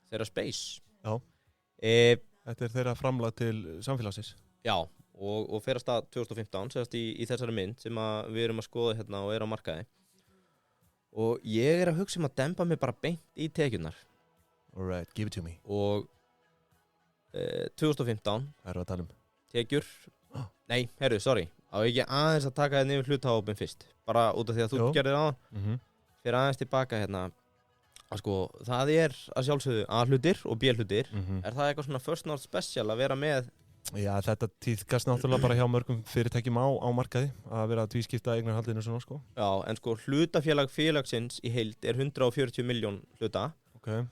þeirra space. Já, þetta er þeirra framlag til samfélagsins. Já. Og fer að stað 2015 sérst í þessari mynd sem við erum að skoða hérna og er á markaði og ég er að hugsa að dempa mig bara beint í tekjurnar. Alright, give it to me. Og 2015 erum við að tala um tekjur nei, sorry, á ekki aðeins að taka þetta yfir hlutahópinn fyrst bara út af því að þú gerðir á fyrir aðeins tilbaka hérna að sko, það er að sjálfsögðu A-hlutir og B-hlutir er það eitthvað svona first note special að vera með? Já, þetta tíðkast náttúrulega bara hjá mörgum fyrirtækjum á markaði að vera að tvískipta eignarhaldinu svona sko. Já, en sko hlutafélag félagsins í heild er 140 miljón hluta. Okay.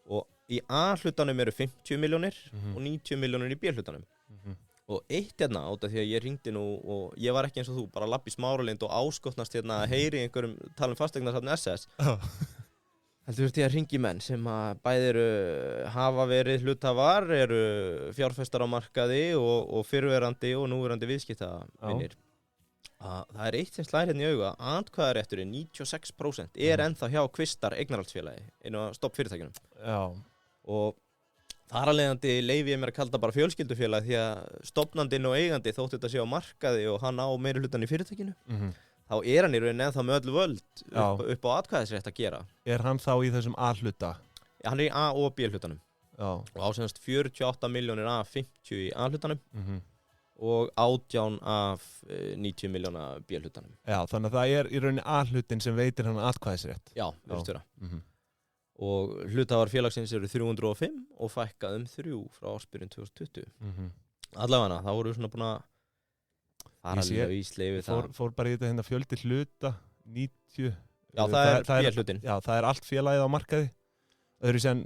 Og í A-hlutanum eru 50 miljónir og 90 miljónir í B-hlutanum. Og eitt hérna át af því að ég hringdi nú og ég var ekki eins og þú, bara lappi Smáralind og áskotnast hérna að heyri einhverjum tala um fasteignasafn SS. Heldur þurfti að hringi menn sem að bæði hafa verið hluthafar, eru fjárfestar á markaði og fyrrverandi og núverandi viðskiptavinir. Það er eitt sem slær hérna í auga, atkvæðarétturinn 96% er ennþá hjá Kvistar eignarhaldsfélagi inn á stoppfyrirtækjunum. Já. Og þar að leiðandi leyfi ég mér að kalla bara fjölskyldufélag því að stofnandinn og eigandi þótt þetta sé á markaði og hann á meiri hlutan í fyrirtækinu. Þá er hann í rauninni ennþá með öllu völd upp á atkvæðisrétt að gera. Er hann þá í þessum A-hluta? Já, hann er í A- og B-hlutanum. Já. Og á semst 48 miljónir af 50 í A-hlutanum og 18 af 90 miljóna B-hlutanum. Já, þannig að það er í rauninni A-hlutin sem veitir hann atkvæðisrétt. Já, virðist vera. Og hlutafar félagsins eru 305 og fækkað 3 frá ársbyrjun 2020. Allavega, þá voru við svona búin að fór bara í þetta hérna fjöldi hluta 90. Já, það er B-hlutin. Já, það er allt félagið á markaði. Öðru sem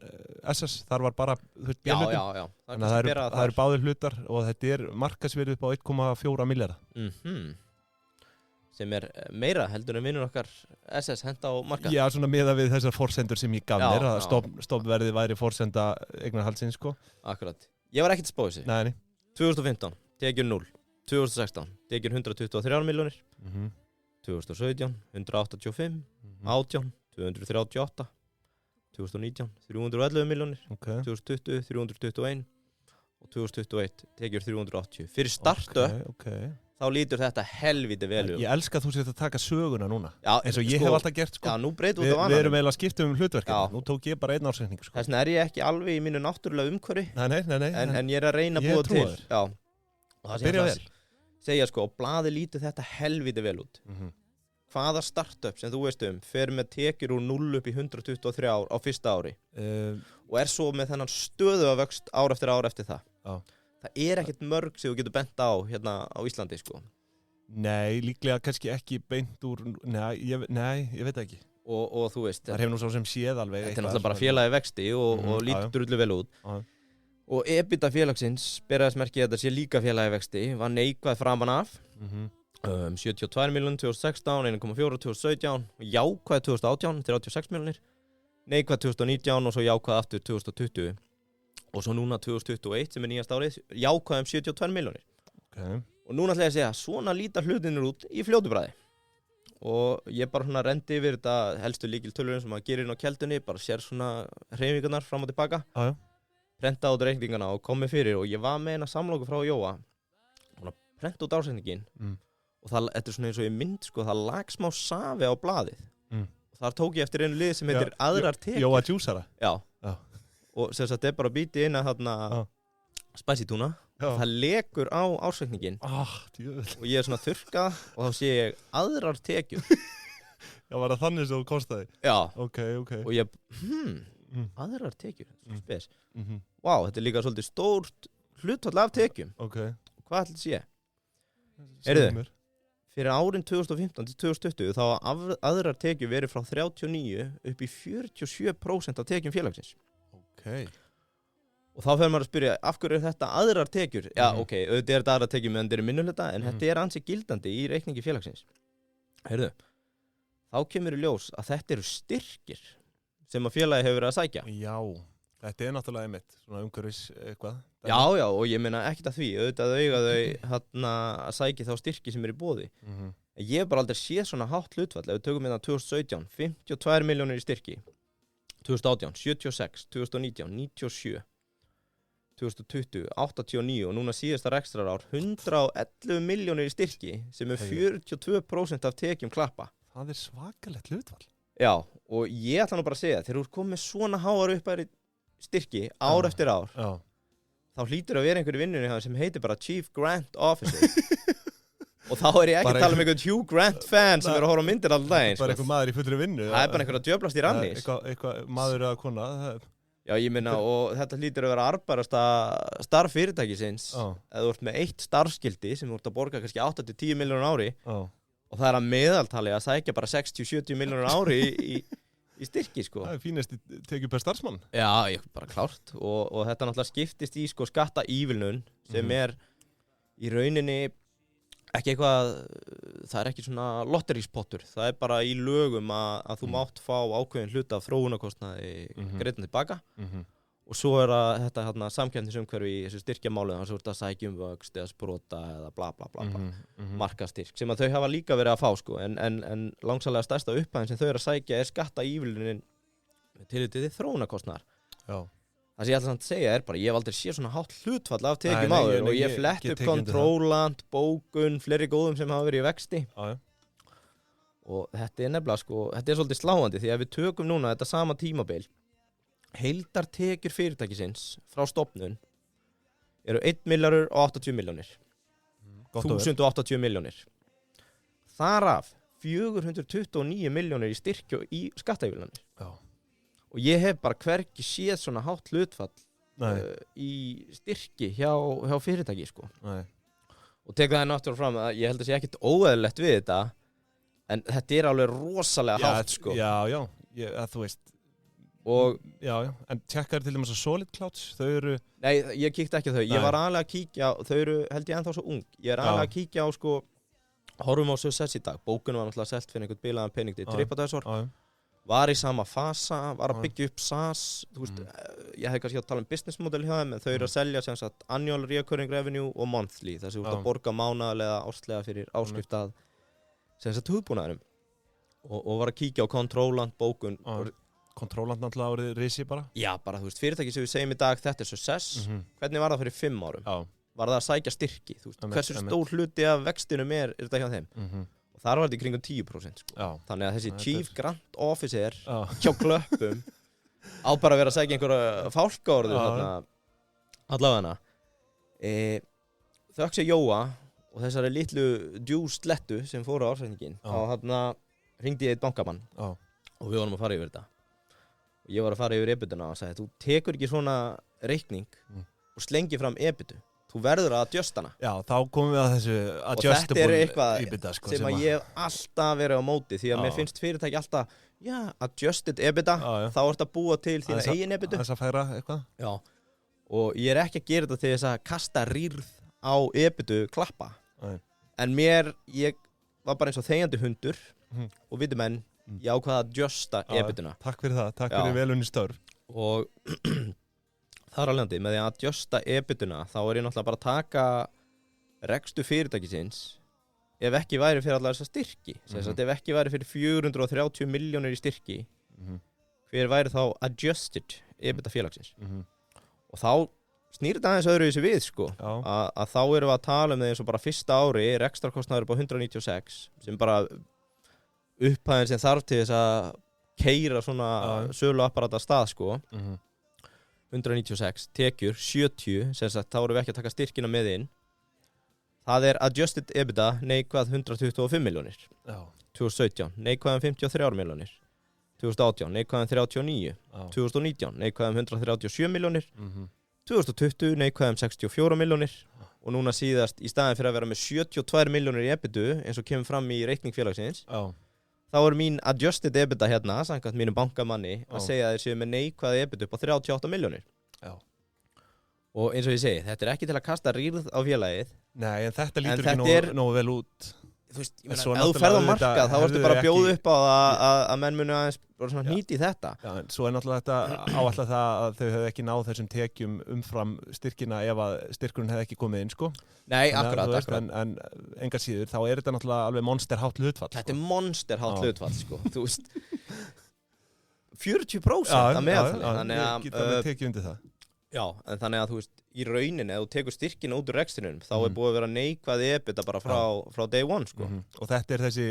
SS, þar var bara B-hlutin. Já. Þannig að það eru báðir hlutar og þetta er markaðsvirði upp á 1,4 milljarða. sem meira heldur en vinnur okkar SS henda á markað. Já, svona miðað við þessar forsendur sem ég gaf Já, mér, að já. stofnverðið væri forsenda eignarhaldsins, sko. Akkurat. Ég var ekkert að spá þessu. Nei. 2015, tekjur 0. 2016, tekjur 123 milljónir. 2017, 185. 18, 238. 2019, 311 milljónir. 2020, 321. Og 2021, tekjur 380. Fyrir startup, þá lítur þetta helviti vel Ég elska að þú sétt að taka söguna núna. Já, eins og ég hef alltaf gert, sko. Já, nú breytum við Við erum eiginlega að skipta hlutverkið. Já. Nú tók ég bara einn ársreikning, sko. Þess vegna ég ekki alveg í mínu náttúrulega umhverfi. Nei. En ég að reyna að búa til. Þér. Já. Og það Byrja vel. Segja sko, og blaði lítur þetta helviti vel út. Hvaða startup sem þú veist fer með tekjur úr 0 upp í 123 ár á fyrsta ári. Og svo með þennan stöðuga vöxt ár eftir það. Já. Það ekkert mörg sem þú getur bent á hérna á Íslandi, sko. Nei, líklega kannski ekki beint úr, ég veit ekki. Og þú veist. Það hefur nú svo sem séð alveg. Þetta náttúrulega bara félagi vexti og lítur drullu vel út. Og EBITDA félagsins, beraðismerkið þetta sé líka félagi vexti, var neikvæð framan af. 72 miljónir 2016, 1,4 2017, jákvæð 2018, 36 miljónir, neikvæð 2019 og svo jákvæð aftur 2020. Og svo núna 2021 sem nýjast árið, jákvæð 72 miljónir. Og núna ætla ég að segja, svona lítar hlutinir út í fljótu bragði. Og ég bara svona rendi yfir þetta helstu lykiltölurinn sem maður gerir inn á keldunni, bara sér svona hreyfingarnar fram og tilbaka. Prenta át reikningana og komið fyrir og ég var með eina samloku frá Jóa. Hún prenta út ársreikningin og það þetta svona eins og ég mynd, sko, það lag smá safi á blaðið. Og þar tók ég eftir einu lið sem heitir aðrar tekjur. Jóa djúsara? Já. Og sem sagt, þetta bara býti inn að spicy tuna. Það lekur á ársreikningin og ég svona þurrka og þá sé ég aðrar tekjur. Já, var það þannig sem þú kostaði? Já. Ok. Og ég, aðrar tekjur, spes. Vá, þetta líka svolítið stórt hlutfall af tekjum. Ok. Hvað ætli sé? Heyrðu, fyrir árin 2015 til 2020 þá aðrar tekjur verið frá 39 upp í 47% af tekjum félagsins. Ok. Og þá fer maður að spyrja, af hverju þetta aðrar tekjur? Já, ok, auðvitað þetta aðrar tekjur meðan þetta minnuhluta, en þetta ansi gildandi í reikningi félagsins. Heyrðu, þá kemur í ljós að þetta eru styrkir sem að félagi hefur verið að sækja. Já, þetta náttúrulega einmitt, svona umhverfis eitthvað. Já, og ég meina ekkert að því, auðvitað þau að sækja þá styrki sem eru í boði. Ég hef bara aldrei séð svona hátt hlutfall, ef við tökum hérna 2017, 52 miljónir í styrki, 2018, 76, 2019, 97, 2020, 89 og núna síðasta rekstrarár 111 miljónir í styrki sem 42% af tekjum klappa. Það svakalegt hlutfall. Já, og ég ætla nú bara að segja, þegar þú ert komið svona háar uppæri styrki ár eftir ár, þá hlýtur að vera einhverju vinnunni sem heitir bara Chief Grant Officer. Og þá ég ekki að tala um einhvern Hugh Grant fan sem að horfa á myndir alltaf daginn. Bara einhver maður í fullri vinnu. Það bara einhver að djöflast í ranni. Eitthvað maður eða kona. Já, ég minna, og þetta hlýtur að vera arðbærasta starf fyrirtækisins. Eða þú ert með eitt starfskildi sem þú ert að borga kannski 8-10 miljónur ári. Og það að meðaltali að sækja bara 60-70 miljónur ári í styrki, sko. Það fínasti tekið per starfsmann. Já, bara klárt. Og þetta náttúrulega skiptist í sko skattaívilnun sem í rauninni ekki eitthvað, það ekki svona lotteríspottur. Það bara í lögum að þú mátt fá ákveðin hluta af þróunarkostnaði greiddan tilbaka. Og svo þetta samkeppnisumhverfi í þessu styrkjamálið, þannig að þú ert að sækja vöxt eða sprota eða bla bla bla, markastyrk, sem að þau hafa líka verið að fá, sko, en langsamlega stærsta upphæðin sem þau eru að sækja skattaívilnunin til þróunarkostnaðar. Já. Það sem ég ætla að segja bara, ég hef aldrei séð svona hátt hlutfall af tekjum áður og ég flett upp Controlant, Bókun, fleiri góðum sem hafa verið í vexti. Og þetta nefnilega, sko, þetta svolítið sláandi því að við tökum núna þetta sama tímabil. Heildartekjur fyrirtækisins frá stofnun eru 1.080 milljónir. 1080 milljónir. Þaraf 429 milljónir í styrkju í skattaívilnanir. Já. Og ég hef bara hvergi séð svona hátt hlutfall í styrki hjá fyrirtæki, sko. Nei. Og tek það náttúrulega fram að ég held að sé ekkert óeðlilegt við þetta, en þetta alveg rosalega hátt, sko. Já, þú veist. Og já, en tjekkar til dæmis að Solid Clouds, þau eru... Nei, ég kíkti ekki á þau. Ég var aðalega að kíkja, þau eru held ég ennþá svo ung. Ég aðalega að kíkja á, sko, á horfum á Success í dag, bókun var náttúrulega selt fyrir einhvern bilaðan pening til TripAdvisor, var í sama fasa, var að byggja upp SaaS, þú veist, ég hef kannski að tala business model hjá þeim, en þau eru að selja sem sagt annual recurring revenue og monthly, þess að þú ert að borga mánaðarlega, árslega fyrir áskrift að sem sagt hugbúnaðinum og var að kíkja á Controlant bókun. Controlant náttúrulega árið risi bara? Já, bara þú veist, fyrirtæki sem við segjum í dag, þetta Success, hvernig var það fyrir 5 árum? Var það að sækja styrki, þú veist, hversu stór hluti af vextinum er þetta hjá þeim? Og þar var þetta í kringum 10%, sko. Þannig að þessi Chief Grant Officer hjá Klöppum á bara að vera að sækja einhverja fálkaorðu þarna, allavega þökk sé Jóa og þessari litlu djúslettu sem fóru á ársreikninginn, þá hringdi ég eitt bankamann og við vorum að fara yfir þetta. Og ég var að fara yfir EBITuna og sagði, þú tekur ekki svona reikning og slengir fram EBITu. Þú verður að adjusta hana. Já, þá komum við að þessu adjustable EBITDA. Og þetta er eitthvað sko, sem að ég hef alltaf verið á móti, því að mér finnst fyrirtæki alltaf, adjusted EBITDA, þá ert að búa til þína eigin EBITu. Þess að færa eitthvað. Já, og ég er ekki að gera þetta til þess að kasta rýrð á EBITu klappa. En ég var bara eins og þegjandi hundur og viti menn, ég ákvaða að adjusta EBITuna. Takk fyrir það, takk fyrir velunni störf. Og þar á landi, með því að adjusta EBITuna, þá er ég náttúrulega bara að taka rekstur fyrirtækisins ef ekki væri fyrir allar þessa styrki. Ef ekki væri fyrir 430 milljónir í styrki, hver væri þá adjusted EBITDA félagsins? Og þá snýr þetta aðeins öðruvísi við, sko. Að þá erum við að tala um það eins og bara fyrsta ári, rekstrarkostnaður upp á 196, sem bara upphæðin sem þarf til þess að keyra svona söluapparat af stað, sko. 196, tekjur 70, sem sagt, þá erum við ekki að taka styrkina með inn. Það er adjusted EBITDA neikvæð 125 milljónir. 2017, neikvæðan 53 milljónir. 2018, neikvæðan 39. 2019, neikvæðan 137 milljónir. 2020, neikvæðan 64 milljónir. Og núna síðast, í staðin fyrir að vera með 72 milljónir í EBITu, eins og kemur fram í reikningfélagsins, þá er mín adjusted EBITDA hérna, samkvæmt mínum bankamanni, að segja að þeir séu með neikvæða EBITu upp á 38 milljónir. Og eins og ég segi, þetta er ekki til að kasta rýrð á félagið. Nei, en þetta lítur ekki nógu vel út. Þú veist, ég meina, ef þú ferð á markað, þá ertu bara að bjóða upp á að menn munu aðeins bara svona hnýti þetta. Já, en svo er náttúrulega þetta áallega það að þau hefðu ekki náð þessum tekjum umfram styrkina ef að styrkurinn hefði ekki komið inn, sko. Nei, akkurat. En engar síður, þá er þetta náttúrulega alveg monsterhátt hlutfall. Þetta er monsterhátt hlutfall, sko. Þú veist, 40% að meðaltali. Þannig að geta við tekið undir það. Já, en þannig að þú veist, í rauninni, ef þú tekur styrkina út úr rekstrinum, þá er búið að vera neikvæð EBITDA bara frá day one, sko. Og þetta er þessi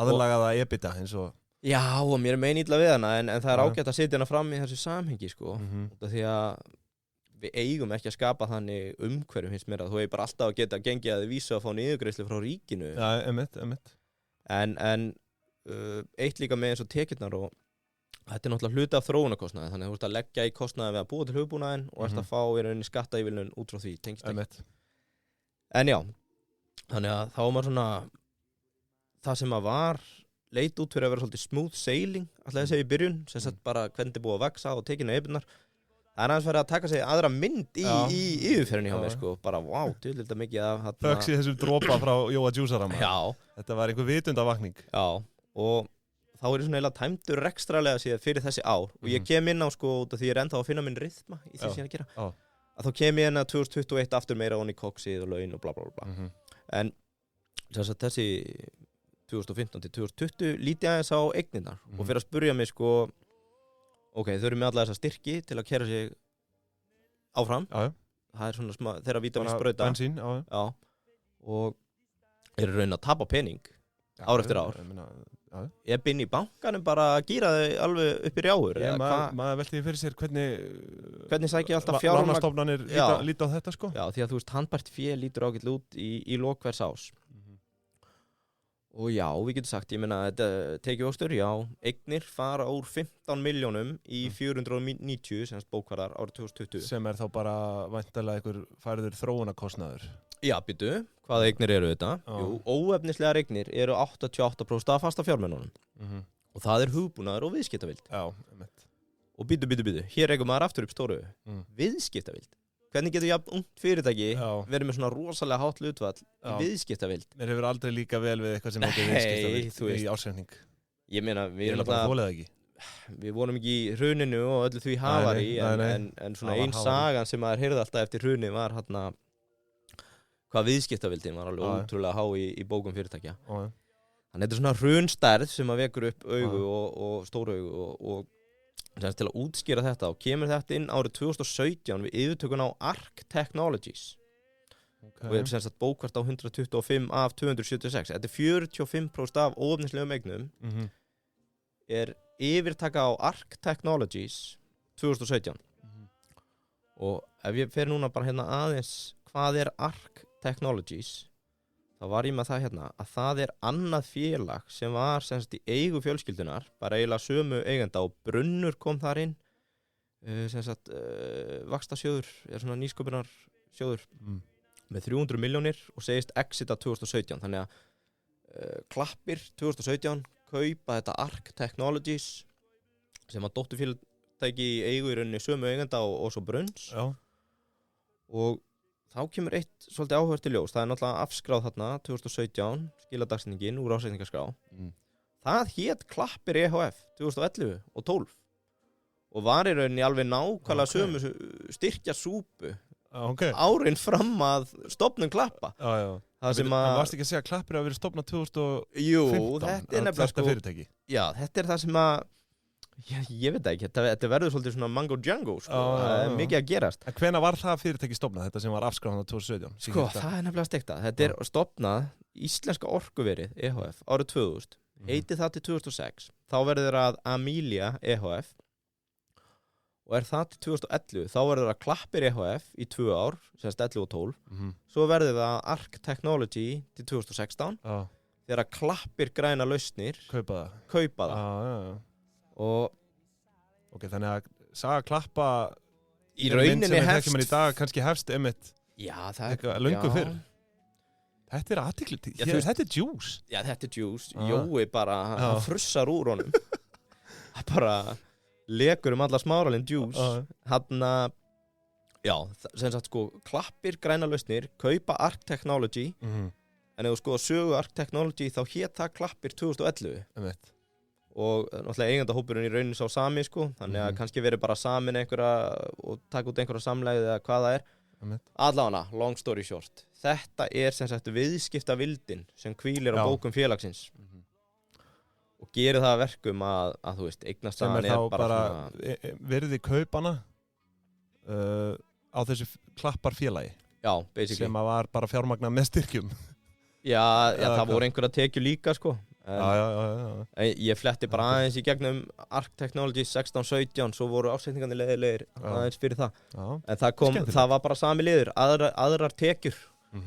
aðlagaða EBITDA, eins og... Já, og mér er meinilla við hana, en það er ágætt að setja hana fram í þessu samhengi, sko. Því að við eigum ekki að skapa þannig umhverfum, finnst mér, að þú hefur bara alltaf að geta gengið að vísa að fá niðurgreiðslu frá ríkinu. Já, einmitt. En eitt líka með eins og tekjurnar og þetta er náttúrulega hluti af þróunarkostnaði, þannig að þú ert að leggja í kostnaði við að búa til hugbúnaðinn og ert að fá í rauninni skattaívilnun út frá því, tengst ekki. En já, þannig að þá var maður svona, það sem að var leit út fyrir að vera svolítið smooth sailing, alltaf að segja í byrjun, sem sagt bara hvernig þetta búið að vaxa og tekina EBITunar. Það er aðeins verið að taka sig aðra mynd í yfirferðinni hjá mér, sko, bara wow, tjóðlita mikið af... Þöks í þessum dropa frá Jóa Djúsarama. Já. Þetta var einhver vitundavakning. Já, og þá er ég svona eiginlega tæmdur rekstralega síðan fyrir þessi ár og ég kem inn á, sko, út af því ég er ennþá að finna minn rytma í því sem ég er að gera. Að þá kem ég inn að 2021 aftur meira onni koksið og laun og bla bla bla. En þessi 2015 til 2020 líti aðeins á eignirnar og fyrir að spurja mig, sko, ok, þau eru með alla þessa styrki til að kæra sig áfram. Það er svona þeirra vítamínsbrauta. Bensín, já. Og eru raun að tapa pening ár eftir ár. Ég binn í bankanum bara að gýra þau alveg upp í rjáur. Maður velti fyrir sér hvernig sækja alltaf fjármagn. Lánastofnanir líta á þetta, sko. Já, því að þú veist, handbært fé lítur ágætlega út í lok hvers ás. Og já, við getum sagt, ég meina, þetta tekið óstur, já, eignir fara úr 15 milljónum í 490, sem bókvarðar árið 2020. Sem er þá bara væntanlega einhver færður þróunarkostnaður. Já, býtu, hvaða eignir eru þetta? Jú, óefnislegar eignir eru 88% af fasta fjármununum. Og það er hugbúnaður og viðskiptavild. Já, einmitt. Og býtu, hér eigum maður aftur upp stóru. Viðskiptavild. hvernig getur jafn ungt fyrirtæki Já. verið með svona rosalega hátt hlutfall í Já. viðskiptavild? Mér hefur aldrei líka vel við eitthvað sem heitir Nei, þú viðskiptavild veist. í ásetning. Ég meina, Ég er bara þólið ekki. við vorum ekki í hruninu og öllu því hafari, nei. en svona Það var ein hafari. sagan sem maður heyrði alltaf eftir hruni var hvað viðskiptavildin var alveg Já. ótrúlega há í bókum fyrirtækja. Já. Þannig þetta er svona hrunstærð sem að vekur upp augu og stóru augu og til að útskýra þetta og kemur þetta inn árið 2017 við yfirtökun á Arc Technologies og er sem sagt bókvart á 125 af 276. Þetta er 45% af óöfnislegum eignum er yfirtaka á Arc Technologies 2017 og ef ég fer núna bara hérna aðeins hvað er Arc Technologies þá var ég með það hérna að það er annað félag sem var sem sagt í eigu fjölskyldunar, bara eiginlega sömu eigenda og Brunnur kom þar inn sem sagt vaxtasjóður, er svona nýsköpunarsjóður með 300 milljónir og segist exita 2017, þannig að Klappir 2017 kaupa þetta Arc Technologies sem að dótturfyrirtæki í eigu í rauninni sömu eigenda og svo Brunns og þá kemur eitt svolítið áhugavert í ljós. Það er náttúrulega afskráð þarna 2017, skiladagsningin úr ásetningaskrá. Það hét Klappir EHF 2011 og 12 og var í rauninni alveg nákvæmlega sömu styrkja súpu árin fram að stofnun Klappa. Það sem að... varst ekki að segja að Klappir hafa verið stofnað 2015? Jú, þetta er nefnilega þetta fyrirtæki. Já, þetta er það sem að ég veit ekki, þetta verður svolítið svona Mango Django, sko, það er mikið að gerast. En hvenær var það fyrirtæki stofnað, þetta sem var afskráð 2017? Sko, það er nefnilega steikt að þetta er stofnað Íslenska orkuverið EHF árið 2000, heitið það til 2006, þá verður það Amelia EHF og er það til 2011, þá verður það Klappir EHF í 2 ár, semst 11 og 12, svo verður það Arc Technology til 2016, þegar Klappir græna lausnir kaupa það. Og ok, þannig að saga Klappa í rauninni hefst í dag kannski hefst einmitt löngu fyrr. Þetta er athygli, þetta er juice. Já, þetta er juice. Jói bara hann frussar úr honum. Það bara lekur alla smáralinn juice. Hann sem sagt sko Klappir græna lausnir kaupa Arc Technology en ef þú skoðar sögu Arc Technology þá hét það Klappir 2011. Einmitt. Og náttúrulega eigendahópurinn í rauninni sá sami sko, þannig að kannski verið bara samin einhverja og taka út einhverja samlegið eða hvað það er. Allavega, long story short. Þetta er sem sagt viðskiptavildin sem hvílir á bókum félagsins og gerir það að verkum að þú veist, eignastaðan er bara svona... Verði kaupana á þessu Klappar félagi? Já, basically. Sem að var bara fjármagna með styrkjum? Já, það voru einhverja tekju líka sko. Já. Ég fletti bara aðeins í gegnum Arc Technology 16-17 svo voru ásetningarnir leiðilegir aðeins fyrir það en það var bara sami liður aðrar tekjur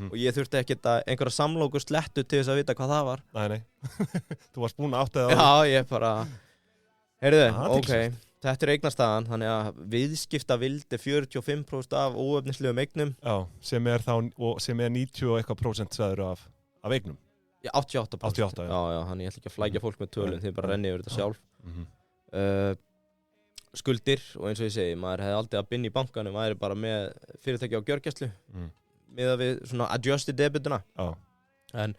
og ég þurfti ekkert að einhverja samlóku slettu til þess að vita hvað það var. Nei Þú varst búin að átta það. Já, ég bara heyrðu, ok, þetta er eignastaðan þannig að viðskiptavild er 45% af óöfnislegum eignum. Já, sem er 90 og eitthvað prósent sagður af eignum. Já, 88%. Já, hann ég ætla ekki að flækja fólk með tölum, þið bara renni yfir þetta sjálf. Skuldir, og eins og ég segi, maður hefði aldrei að binda í bankanum, maður er bara með fyrirtæki á gjörgæslu, miðað við svona adjusted debituna. En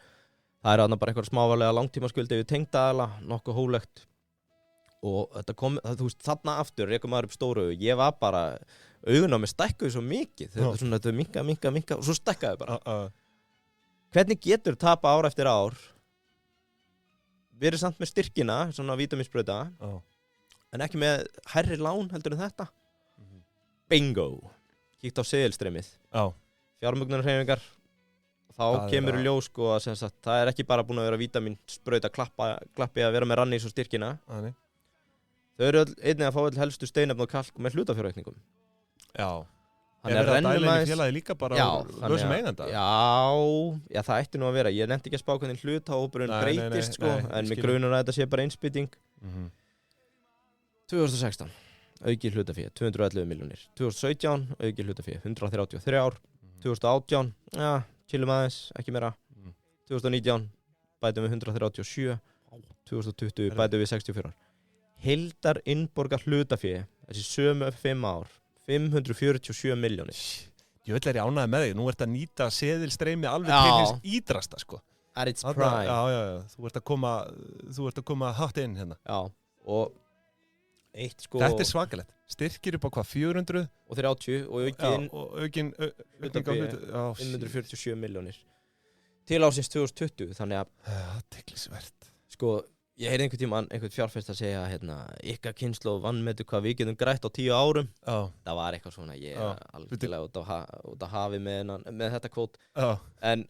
það er bara eitthvað smávalega langtíma skuldi við tengdaðala, nokkuð hólegt. Og þetta kom, þú veist, þarna aftur rekum maður upp stóru augu. Ég var bara, augun á mig stækkuði svo mikið, þetta minka, og svo stækkaði bara. Hvernig getur tapa ár eftir ár verið samt með styrkina, svona vítamínsbrauta en ekki með hærri lán heldur en þetta? Bingo! Kíkt á seðilstreymið. Fjármögnunarhreyfingar. Þá kemur í ljós sko að sagt, það er ekki bara búin að vera vítamínsbrauta klappi að vera með rannís og styrkina. Þau eru einnig að fá öll helstu steinefni og kalk með hlutafjárreikningum. Já. Er það dælinn í félagi líka bara lausum eiganda? Já, það ætti nú að vera. Ég nefndi ekki að spá hvernig hlutahópurinn breytist sko, en mig grunar að þetta sé bara innspýting. 2016, aukið hlutafé, 211 milljónir. 2017, aukið hlutafé, 133. 2018, chillum aðeins, ekki meira. 2019, bætum við 137. 2020, bætum við 64. Heildar innborgar hlutafé, þessi sömu 5 ár. 547 milljónir. Ég vil ánægður með þig, nú ert að nýta seðilstreymi alveg Já. til hins ídrasta, sko. At its Þarna- prime. Já, þú ert að koma hátt inn hérna. Já, og eitt sko Þetta er svakalegt. Styrkir upp á hvað, 400? og 30 og Já, og aukinn Hlutabréf, já, 547 milljónir til ásins 2020, þannig að Athyglisvert. sko, ég heyrði einhvern tímann einhvern fjárfest að segja hérna, ykkar kynslóð vannmetu hvað við getum grætt á 10 árum. Já, Það var eitthvað svona, ég Já. er algjörlega út á hafi með þetta kvót. já,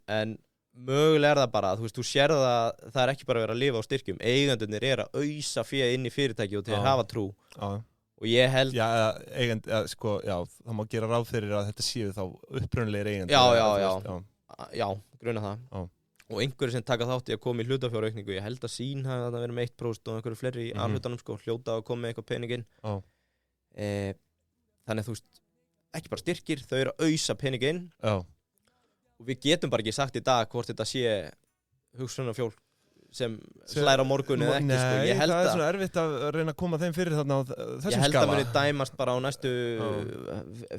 En mögulega er það bara, þú veist, þú sérð að það er ekki bara að vera að lifa á styrkjum. Eigendurnir er að ausa fé inn í fyrirtæki og til að Já. hafa trú. já. Og ég held, Já, sko, já, það má gera ráð fyrir að þetta séu þá upprunnilegir eigendur. já, gruna það. Já. Og einhverju sem taka þátt í að koma í hlutafjáraukningu, ég held að sín hafi þarna verið með 1% og einhverju fleiri í alhlutanum, sko, hljóta að koma með eitthvað peninginn. Já. Þannig að þú veist, ekki bara styrkir, þau eru að ausa peninginn. Já. Og við getum bara ekki sagt í dag hvort þetta sé hugsunarfjólk sem slæra á morgun eða ekki, sko. Ég held það er að svona erfitt að reyna að koma þeim fyrir þarna á þessum Ég held skala. að muni dæmast bara á næstu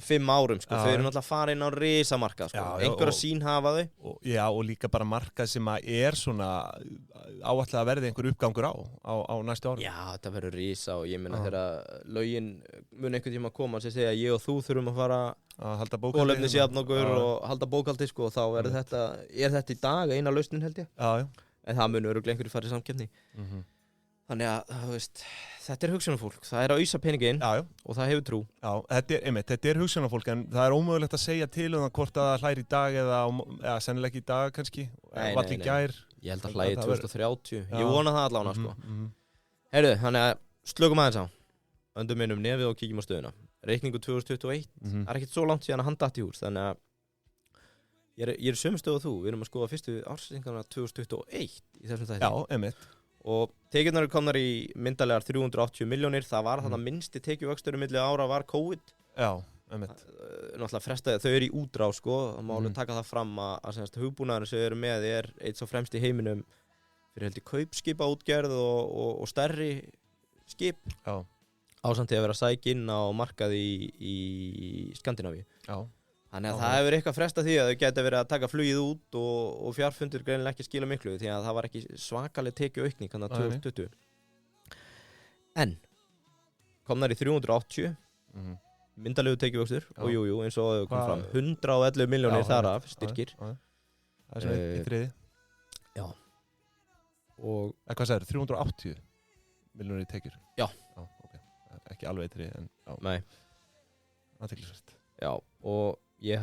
5 árum, sko. Já. Þau eru náttúrulega að fara inn á risamarkað, sko. Já, já, Einhverja og- sín hafa þau. Og líka bara markað sem að er svona áætla að verði einhver uppgangur á næstu árum. Já, þetta verður risa og ég meina Já. þegar lögin mun einhvern tíma að koma sem segja ég og þú þurfum að fara Að halda bókhaldi. kólefni síðan okkur Já. og halda bókaldi, sko. Og þá er þetta í dag eina lausnin, held ég. Já. En það mun örugglega einhverju fara í samkeppni. Þannig að, þú veist, þetta er hugsunarfólk. Það er að ausa peninginn Já. og það hefur trú. Já, þetta er hugsunarfólk en það er ómögulegt að segja til það hvort að það hlæri í dag eða sennilega ekki í dag kannski. Nei, Vall í nei. gær. Ég held að Það hlægi verður- 2030. Já. Ég vona það allána, sko. Mhm. Heyrðu, þannig að slökum aðeins á. Öndum inn nefið og kíkjum á stöðuna. Reikningu 2021. Mhm. Það er ekkert svo langt síðan að hann datt í hús, þannig að ég er sömu stöð og þú. Við erum að skoða fyrstu ársreikningana 2021 í þessum þætti. Já, einmitt. Og tekjurnar eru komnar í myndalegar 380 milljónir. Það var þarna Mhm. minnsti tekjuvöxtur milli ára var COVID. Já, einmitt. Náttúrulega frestaði, þau eru í útrás, sko. Það má alveg Mhm. taka það fram að semst hugbúnaðurinn sem við erum með er eitt svo fremst í heiminum fyrir held í kaupskipaútgerð og stærri skip. Já. Ásamt til að vera að sækja inn á markaði í Skandinavíu. Já. Þannig að Já. það hefur eitthvað frestað því að þau geta verið að taka flugið út og fjárfundur greinilega ekki skila miklu því að það var ekki svakaleg tekjuaukning hann að Nei, nei. 2020. En komnar í 380 Mhm. myndalegu tekjuvöxtur Já. og jú, eins og kom Hvað- fram 111 milljónir Já, þar af einmitt. styrkir. Já. Það er svona í þriði. Og Hvað sagðir, 380 miljónir í tekjur? Já. Ok. Ekki alveg í þriði, en já. nei, Athyglisvert. já, og ég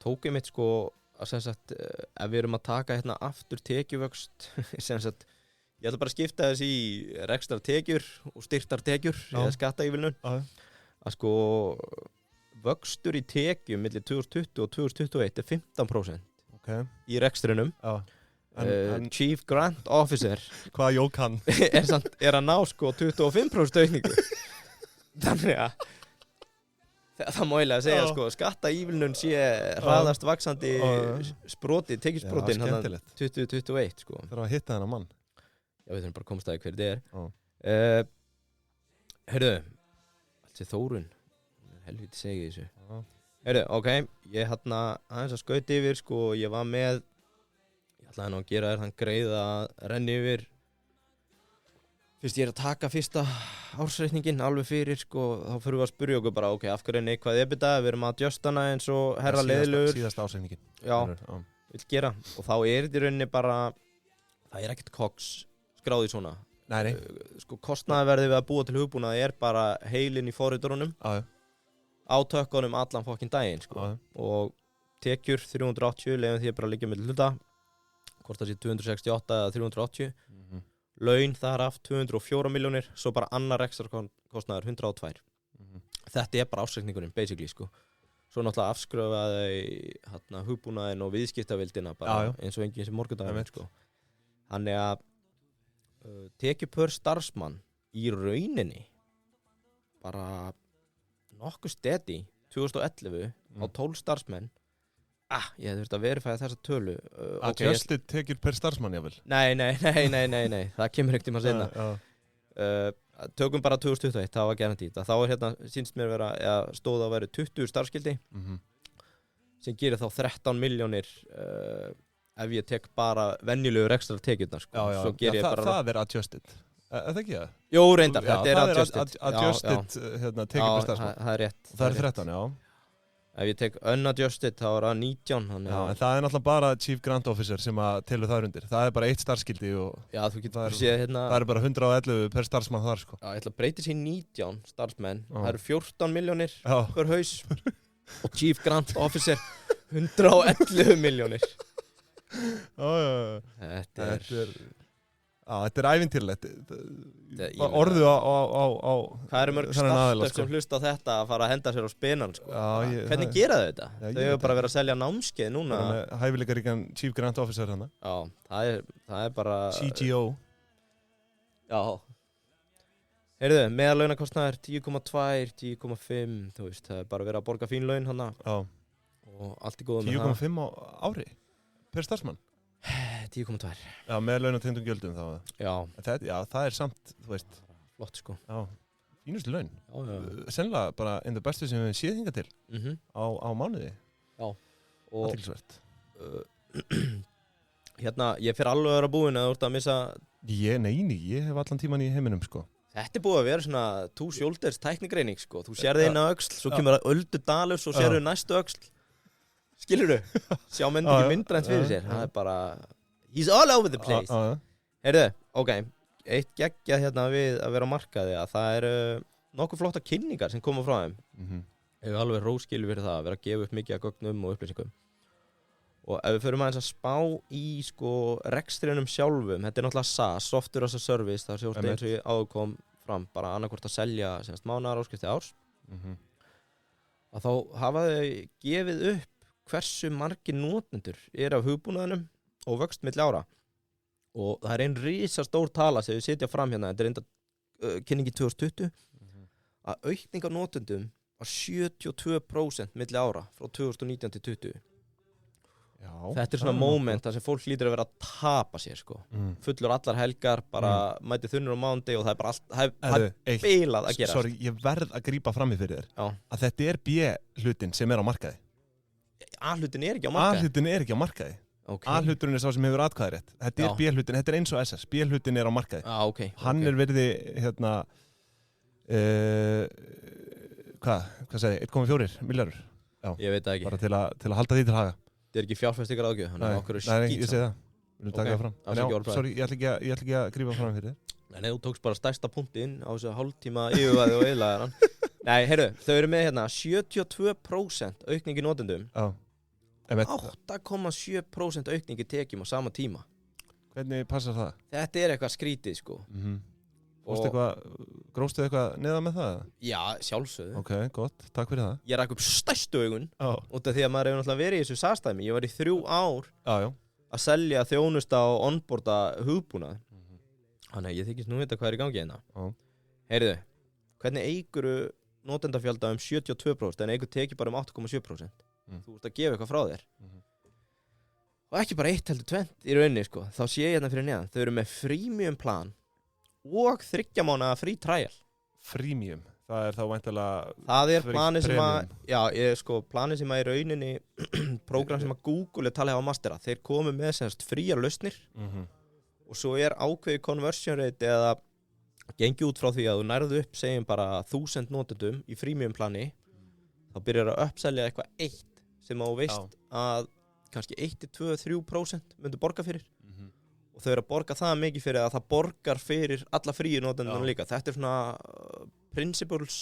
tók ég mitt sko að sem sagt, ef við erum að taka hérna aftur tekjuvöxt sem sagt, ég ætla bara að skipta þess í rekstrar tekjur og styrtar tekjur Já. eða skattaívilnun Já. að sko vöxtur í tekjum millir 2020 og 2021 er 15% Ok. í rekstrinum. Já. En, en Chief Grant Officer hvað jók hann? er að ná sko 25% aukningu. Þannig að það má eiginlega segja Já. sko skattaívilnun sé hraðast vaxandi Já. sproti, tekjusprotin Já, skemmtilegt. 2021 sko. Það er að hitta þennan mann. Já, við þurfum bara að komast að hver þetta er. Já. Heyrðu, allt sé Þórun. Helviti segi þessu. Já. Heyrðu, ok, ég aðeins að skauta yfir sko, ég var með, ég ætlaði nú að gera þér þann greið að renni yfir. Fyrst ég er að taka fyrsta ársreikningin alveg fyrir sko, þá fyrir við að spyrja okkur bara, ok, af hverju er neikvæð EBITDA, við erum að adjustana eins og herra leiðilegur. Síðasta ásreikningin. Já, Já. vill gera. Og þá er þetta í rauninni bara, það er ekkert koks skráði svona. Nei, nei. Sko, kostnaðarverðið við að búa til hugbúnað er bara heilinn í forriturunum Já. á tökkunum allan fokkin daginn sko. Já. Og tekjur 380, leiðum því að bara liggja með hluta, hvort það sé 268 eða 380. Mhm. Laun þar af 204 milljónir, svo bara annar ekstra kostnaður 102. Mhm. Þetta er bara ásreikningurinn, basically, sko. Svo náttúrulega afskröfaði hugbúnaðinn og viðskiptavildina bara Já, já. eins og enginn sem morgundaginn, Einmitt. sko. Þannig að tekið pör starfsmann í rauninni bara nokkuð steady 2011 á 12 starfsmenn. Ég hefði þurft að verifæða þessa tölu. Ok, Adjusted tekjur per starfsmann, jável. Nei, það kemur ekkert tíma seinna. Tökum bara 2021, það var garantít. Þá er hérna, sínst mér vera, stóð að vera 20 starfskildi. Mhm. sem gerir þá 13 milljónir ef ég tek bara venjulegur ekstra tekjurnar sko. Svo ger ég bara það adjusted. Það ekki það? Jú, reyndar, þetta adjusted. Adjusted tekjur starfsmann. Það rétt. Það 13, já. Ef ég tek unadjusted þá það 19. Já, en það náttúrulega bara Chief Grant Officer sem að telur það undir. Það bara 1 starfskildi og já, þú getur séð það bara 111 per starfsmann þar sko. Já, ég ætla að breyta sér 19 starfsmenn. Það eru 14 milljónir per haus og Chief Grant Officer 111 milljónir. Þetta ævintýrlegt. Orðu á hvað eru mörg startup sem hlusta á þetta að fara að henda sér á spinan sko. Hvernig gera þau þetta? Þau hefur bara verið að selja námskeið núna. Hæfileikaríkan Chief Grant Officer hana. Já, það er bara CGO. Já. Heyrðu, meðalaunakostnaður 10,2, 10,5, þú veist, það er bara verið að borga fín laun hana. Já. Og allt í góðu með það. 10,5 á ári per starfsmann. 10,2. Já, með launatengdum gjöldum þá. Já. Það er samt, þú veist. Flott sko. Já. Fínustu laun. Já. Sennilega bara einn af bestu sem við séð hingað til á mánuði. Já. Og athyglisvert. Hérna, ég fer alveg að vera búinn að þú ert að missa. Ég hef allan tíman í heiminum sko. Þetta er búið að vera svona two shoulders tæknigreining sko. Þú sérði eina öxl, svo kemur það öldu dalur, svo sérðu næstu öxl. Skilurðu? Sjá menn ekki myndrænt fyrir sér. Það er bara he's all over the place. Heyrðu, ok. Eitt geggjað hérna við að vera á markaði að það eru nokkuð flotta kynningar sem koma frá þeim. Hefur alveg róskil fyrir það að vera að gefa upp mikið af gögnum og upplýsingum. Og ef við förum aðeins að spá í sko rekstrinum sjálfum, þetta er náttúrulega SaaS, Software as a Service, það sjóst eins og ég áður kom fram, bara annarkvort að selja mánaðar áskrifti árs. Að þá hafa þau gefið upp hversu margir notendur af hugbúnaðinum og vöxt milli ára. Og það er ein risastór tala sem við setja fram hérna, þetta er enda kynningi 2020, að aukning af notendum var 72% milli ára frá 2019 til 2020. Já, þetta er svona moment þar sem fólk hlýtur að vera að tapa sér sko. Fullur allar helgar, bara mæti þunnur á mánuði og það er bara allt, það er bilað að gera. Sorry, ég verð að grípa fram í fyrir þér. Já. Að þetta er B-hlutin sem er á markaði. A-hlutin er ekki á markaði? A-hlutin er ekki á markaði. Okay. A-hluturinn er sá sem hefur atkvæðarétt. Þetta er B-hlutin, þetta er eins og SS. B-hlutin er á markaði. Okay. Hann er verði, hérna, hvað segi, 1,4 milljarður. Já. Ég veit það ekki. Bara til að halda því til haga. Þetta er ekki fjárfestingar ágjöf, hann er okkur skýt. Nei, ég segi það. Við viljum taka það fram. Sorry, ég ætla ekki að grípa fram fyrir þér. Nei, þú tókst bara stærsta punktinn á þessu hálftíma yfirvæði og eyðilaðir hann. Nei, heyrðu, þau eru með hérna 72% aukning í notendum. Já. 8,7% aukning í tekjum á sama tíma. Hvernig passar það? Þetta er eitthvað skrítið, sko. Gróstu eitthvað neðan með það? Já, sjálfsögðu. Ok, gott, takk fyrir það. Ég rak upp stærstu augun út af því að maður hefur náttúrulega verið í þessu SaaS-dæmi. Ég var í 3 ár að selja þjónusta og onboarda hugbúnað. Þannig að ég þykist nú vita hvað er í gangi hérna. Heyrðu, hvernig eiguru notendafjölda 72% en eigur tekið bara 8,7%? Þú ert að gefa eitthvað frá þér. Og ekki bara 1 heldur 20 í rauninni, sko. Þá sé ég hérna fyrir neðan. Þau eru með freemium plan og 3 mánaða free trial. Freemium? Það er þá væntanlega það er planið sem að planið sem að í rauninni prógram sem að Google er talið á mastera. Þeir komu með fríar lausnir og svo er ákveðið conversion rate eða gengi út frá því að þú nærðu upp segjum bara 1000 notendum í freemium plani, þá byrjar að uppselja eitthvað 1 sem að þú veist að kannski 1-2-3% myndu borga fyrir. Og þau eru að borga það mikið fyrir að það borgar fyrir alla fríu notendunum líka. Þetta er svona principles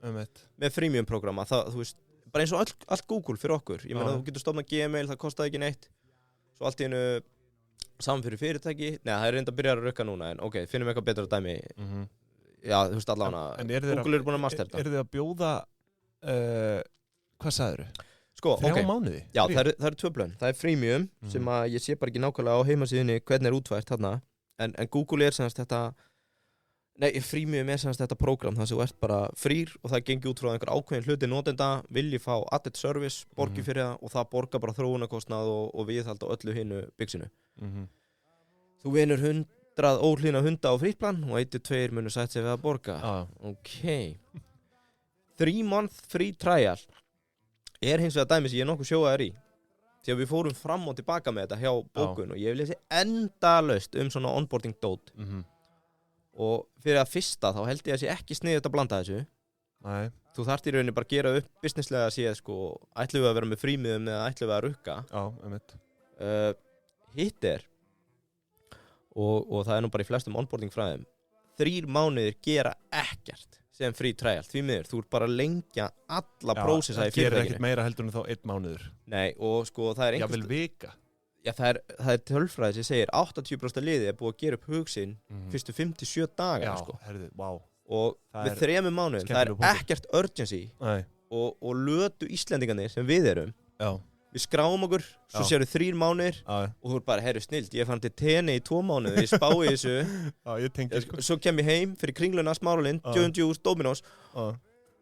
með freemium programma. Það, þú veist, bara eins og allt Google fyrir okkur. Ég meina þú getur stofnað Gmail, það kostaði ekki neitt. Svo allt í einu saman fyrir fyrirtæki. Nei, það er reynda að byrja að rukka núna, en ok, finnum eitthvað betra dæmi. Já, þú veist allavega, Google er búin að mastera þetta. Eru þið að bjóða, hvað sagðirðu? Sko, 3 mánuði? Já, það eru 2 plön. Það er freemium sem að ég sé bara ekki nákvæmlega á heimasíðunni hvernig er útfært þarna. En Google er þetta, freemium er þetta prógram þar sem þú ert bara frýr og það gengur út frá einhver ákveðin hluti notenda, vilji fá added service, borgi fyrir það og það borgar bara þróunarkostnað og viðhald á öllu hinu bygginu. Þú vinur 100 óhlýna hunda á fríplan og 1-2 munu sætt sig við að borga. Ok. 3 month free trial. hins vegar dæmi sem ég nokkuð sjóaður í. Því að við fórum fram og tilbaka með þetta hjá bókun og ég hef lesið endalaust svona onboarding dót. Og fyrir að fyrsta þá held ég að sé ekki sniðugt að blanda þessu. Nei. Þú þarft í rauninni bara að gera upp businesslega séð sko, ætlum við að vera með frímiðum eða ætlum við að rukka. Já, einmitt. Hitt og það nú bara í flestum onboarding fræðum 3 mánuðir gera ekkert sem free trial, því miður, þú ert bara að lengja alla prósessa í fyrirtækinu. Það gerir ekkert meira heldur en þá 1 mánuður. Nei, og sko það Jafnvel vika. Já, það er tölfræði sem segir 80% liði búið að gera upp hug sinn fyrstu 5-7 daga, sko. Já, herðu, vá. Og með 3 mánuðum, það ekkert urgency og lötu Íslendingarnir sem við erum. Já. Við skráum okkur, svo séu 3 mánuðir og þú er bara, herru snilt, ég fann til tenni í 2 mánuði, ég spái þessu. Já, ég tengi sko. Svo kem ég heim fyrir Kringluna, Smáralind, John Juice, Dominos.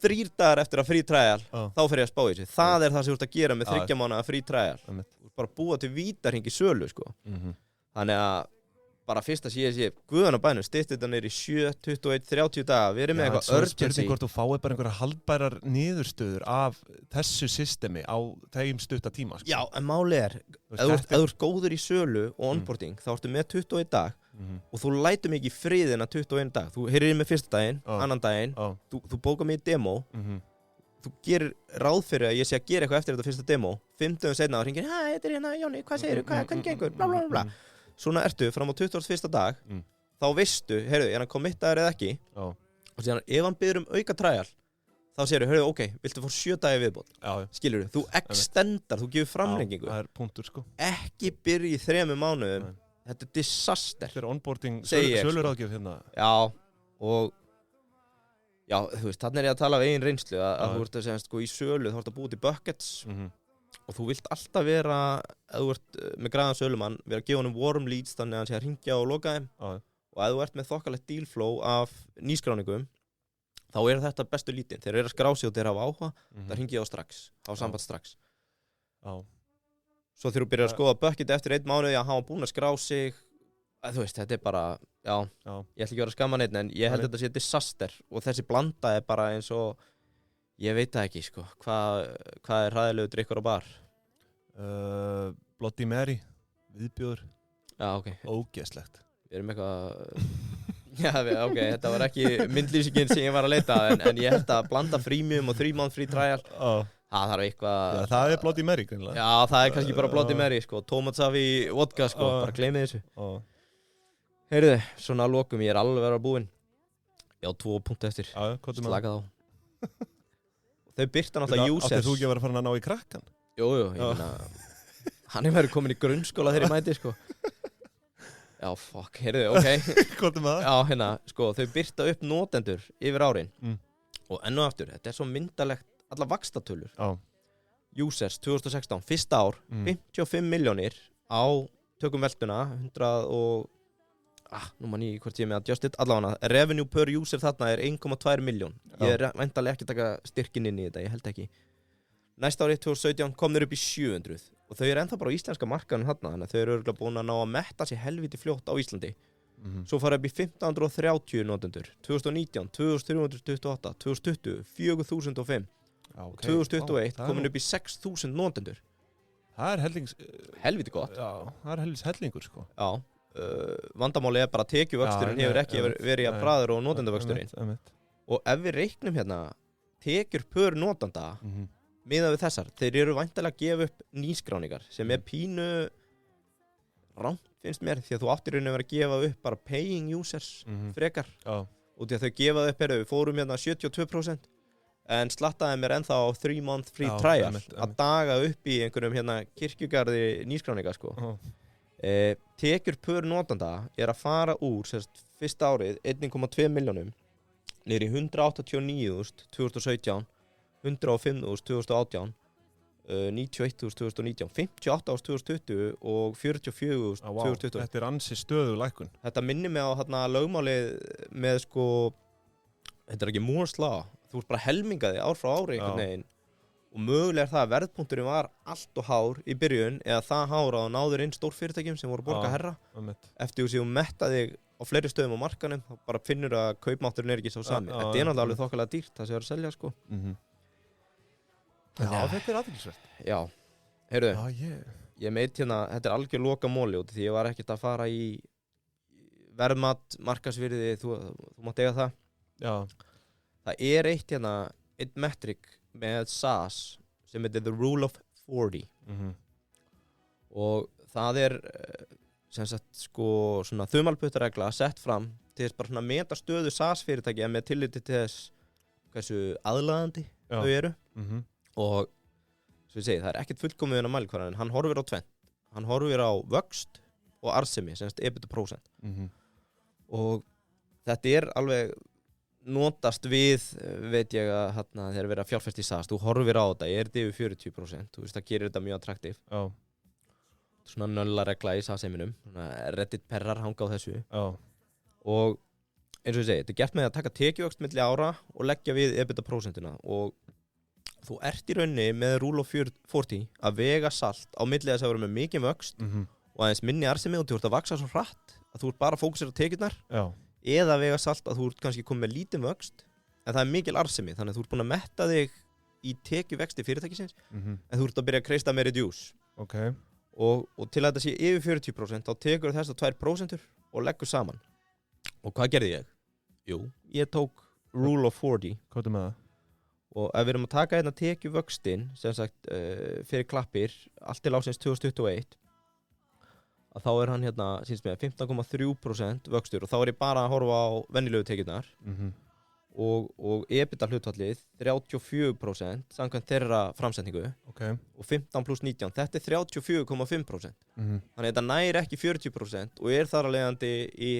3 dagar eftir að free trial, þá fer ég að spá þessu. Það er það sem þú ert að gera með 3 mánuða free trial. Þú ert bara að búa til vítarhing í sölu, sko. Þannig að bara fyrst að sé guðan á bænum, stytt þetta niður í 7, 21, 30 daga, við erum með eitthvað urgency. Spurning hvort þú fáið bara einhverja haldbærar niðurstöður af þessu systemi á þeim stutta tíma. Sko. Já, en máli ef þú ert góður í sölu og onboarding, þá ertu með 21 dag og þú lætur mikið í friðina 21 dag. Þú heyrir með fyrsta daginn, annan daginn, þú bókar mig í demo, þú gerir ráð fyrir að ég sé að gera eitthvað eftir þetta fyrsta demo, 5 dögum seinna og hringir, hæ, þetta er hérna Jóni, hvað segirðu, hvernig gengur, bla bla bla. Svona ertu fram á 21. dag, þá veistu, heyrðu, hann committaður eða ekki, og síðan ef hann biður auka trial, þá segirðu, heyrðu, ok, viltu fá 7 dagi viðbót, skilurðu, þú extendar, þú gefur framlengingu, það punktur, sko. Ekki byrja í 3 mánuðum, þetta er disaster. Þetta er onboarding, söluráðgjöf hérna. Já, og, já, þú veist, þannig er ég að tala af eigin reynslu, að þú ert að segja, sko, í sölu, þú ert að búa til buckets, og þú vilt alltaf vera, ef þú ert með græðan sölumann, vera að gefa honum warm leads þannig að hann sé að hringja og loka þeim. Og ef þú ert með þokkalegt deal flow af nýskráningum, þá er þetta bestu lítinn. Þeir eru að skrá sig og þeir hafa áhuga, það hringi á strax, á samband strax. Svo þegar þú byrjar að skoða bucket eftir 1 mánuði að hafa búin að skrá sig, þú veist, þetta er bara, já, ég ætla ekki að vera að skamma neitt, en ég held þetta sé disaster og þessi blanda er bara eins og ég veit það ekki, sko. Hvað er hræðilegu drykkur á bar? Bloody Mary, viðbjóður. Já, ok. Ógeðslegt. Við erum eitthvað... Já, ok, þetta var ekki myndlýsingin sem ég var að leita, en ég held að blanda freemium og 3 month free trial. Það þarf eitthvað... Já, það er Bloody Mary, greinlega. Já, það er kannski bara Bloody Mary, sko. Tomatsafi, vodka, sko. Bara gleymið þessu. Heyrðu, svona að lokum, ég er alveg verið að búinn. Já, 2 punktu eftir. Slaka þá. Þau byrta náttúrulega users. Áttu þú ekki að vera farin að ná í krakkan? Jú, ég meina, hann er verið komin í grunnskóla þegar ég mæti, sko. Já, fuck, heyrðu, ok. Hvað með það? Já, hérna, sko, þau byrta upp notendur yfir árin. Og enn og aftur, þetta er svo myndalegt, alla vaxtatölur. Users 2016, fyrsta ár, 55 milljónir á tökum veltuna, 100 og... nú man ég hvort ég með adjusted, allavega revenue per user þarna er 1,2 miljón. Ég er væntanlega ekki að taka styrkin inn í þetta, ég held ekki. Næsta árið 2017 kom þeir upp í 700 og þau eru ennþá bara á íslenska markaðum þarna, þannig að þau eru örugglega búin að ná að metta sig helviti fljótt á Íslandi. Svo fara upp í 1530 notendur, 2019, 2328, 2020, 4005, 2021 komin upp í 6000 notendur. Það er helviti gott. Já, það er helvits hellingur, sko. Já. Vandamáli er bara tekjuvöxturinn hefur ekki verið að bræður og notendavöxturinn og ef við reiknum hérna tekjur per notanda miðað við þessar, þeir eru væntanlega að gefa upp nýskráningar sem er pínu rangt finnst mér því að þú áttir raun að vera að gefa upp bara paying users frekar og því að þau gefa upp, við fórum hérna 72% en slattaði mér ennþá á 3 month free trial að daga upp í einhverjum hérna kirkjugarði nýskráninga, sko. Tekjur per notanda er að fara úr fyrsta árið 1,2 miljónum niður í 189.000 2017 105.000 2018 91.000 2019 58.000 2020 og 44.000 2020. Þetta er ansi stöðug lækkun. Þetta minnir mig á hérna lögmálið með, sko, þetta er ekki Moore's Law, þú ert bara helmingaði ár frá ári einhvern veginn. Og mögulega er það að verðpunkturinn var allt og hár í byrjun eða það hár að náður inn stórfyrirtækjum sem voru að borga herra. Eftir þú séu metta þig á fleiri stöðum á markanum, þá bara finnur að kaupmátturinn er ekki svo sami. Þetta er náttúrulega alveg þokkalega dýrt það sem er að selja, sko. Já, þetta athyglisvert. Já, heyrðu, Já, ég meit hérna, þetta algjör lokamóli út því ég var ekkert að fara í verðmat, markaðsvirði, þú mátt eiga það. Já. Það eitt hérna, einn metrik með SaaS sem heitir The Rule of 40. Og það sem sagt sko svona þumalputtaregla sett fram til þess bara svona meta stöðu SaaS fyrirtækja með tilliti til þess hversu aðlaðandi þau eru. Og svo ég segi, það ekkert fullkomið inn á mælikvarðan, hann horfir á tvennt. Hann horfir á vöxt og arðsemi, sem sagt EBITDA%. Og þetta alveg notast við, veit ég að hérna, þegar verið að fjárfesta í SaaS, þú horfir á þetta, þetta yfir 40%, þú veist, það gerir þetta mjög attraktív. Já. Svona nöllaregla í SaaS-heiminum, Reddit perrar hanga á þessu. Já. Og eins og ég segi, þetta gert með að taka tekjuvöxt milli ára og leggja við EBITDA%-ina og þú í rauninni með Rule of 40 að vega salt á milli þess að vera með mikið vöxt og aðeins minni arðsemi og þú ert að vaksa svo hratt að þú ert bara að fókusera á tekjurnar. Já. Eða vega salt að þú ert kannski komið með lítið vöxt en það mikil arðsemi, þannig að þú ert búin að metta þig í tekjuvexti fyrirtækisins en þú ert að byrja að kreista með reduce. Okay. Og til að þetta sé yfir 40% þá tekur þess að 2% og leggur saman. Og hvað gerði ég? Jú, ég tók Rule of 40. Hvað með það? Og ef við erum að taka hérna tekjuvöxtin sem sagt fyrir klappir allt til ásins 2021 að þá hann hérna, síns með 15,3% vöxtur og þá ég bara að horfa á venjulegu tekjurnar og EBITDA hlutfallið 34% samkvæmt þeirra framsetningu og 15 plus 19, þetta 34,5%. Þannig að þetta nær ekki 40% og þar að leiðandi í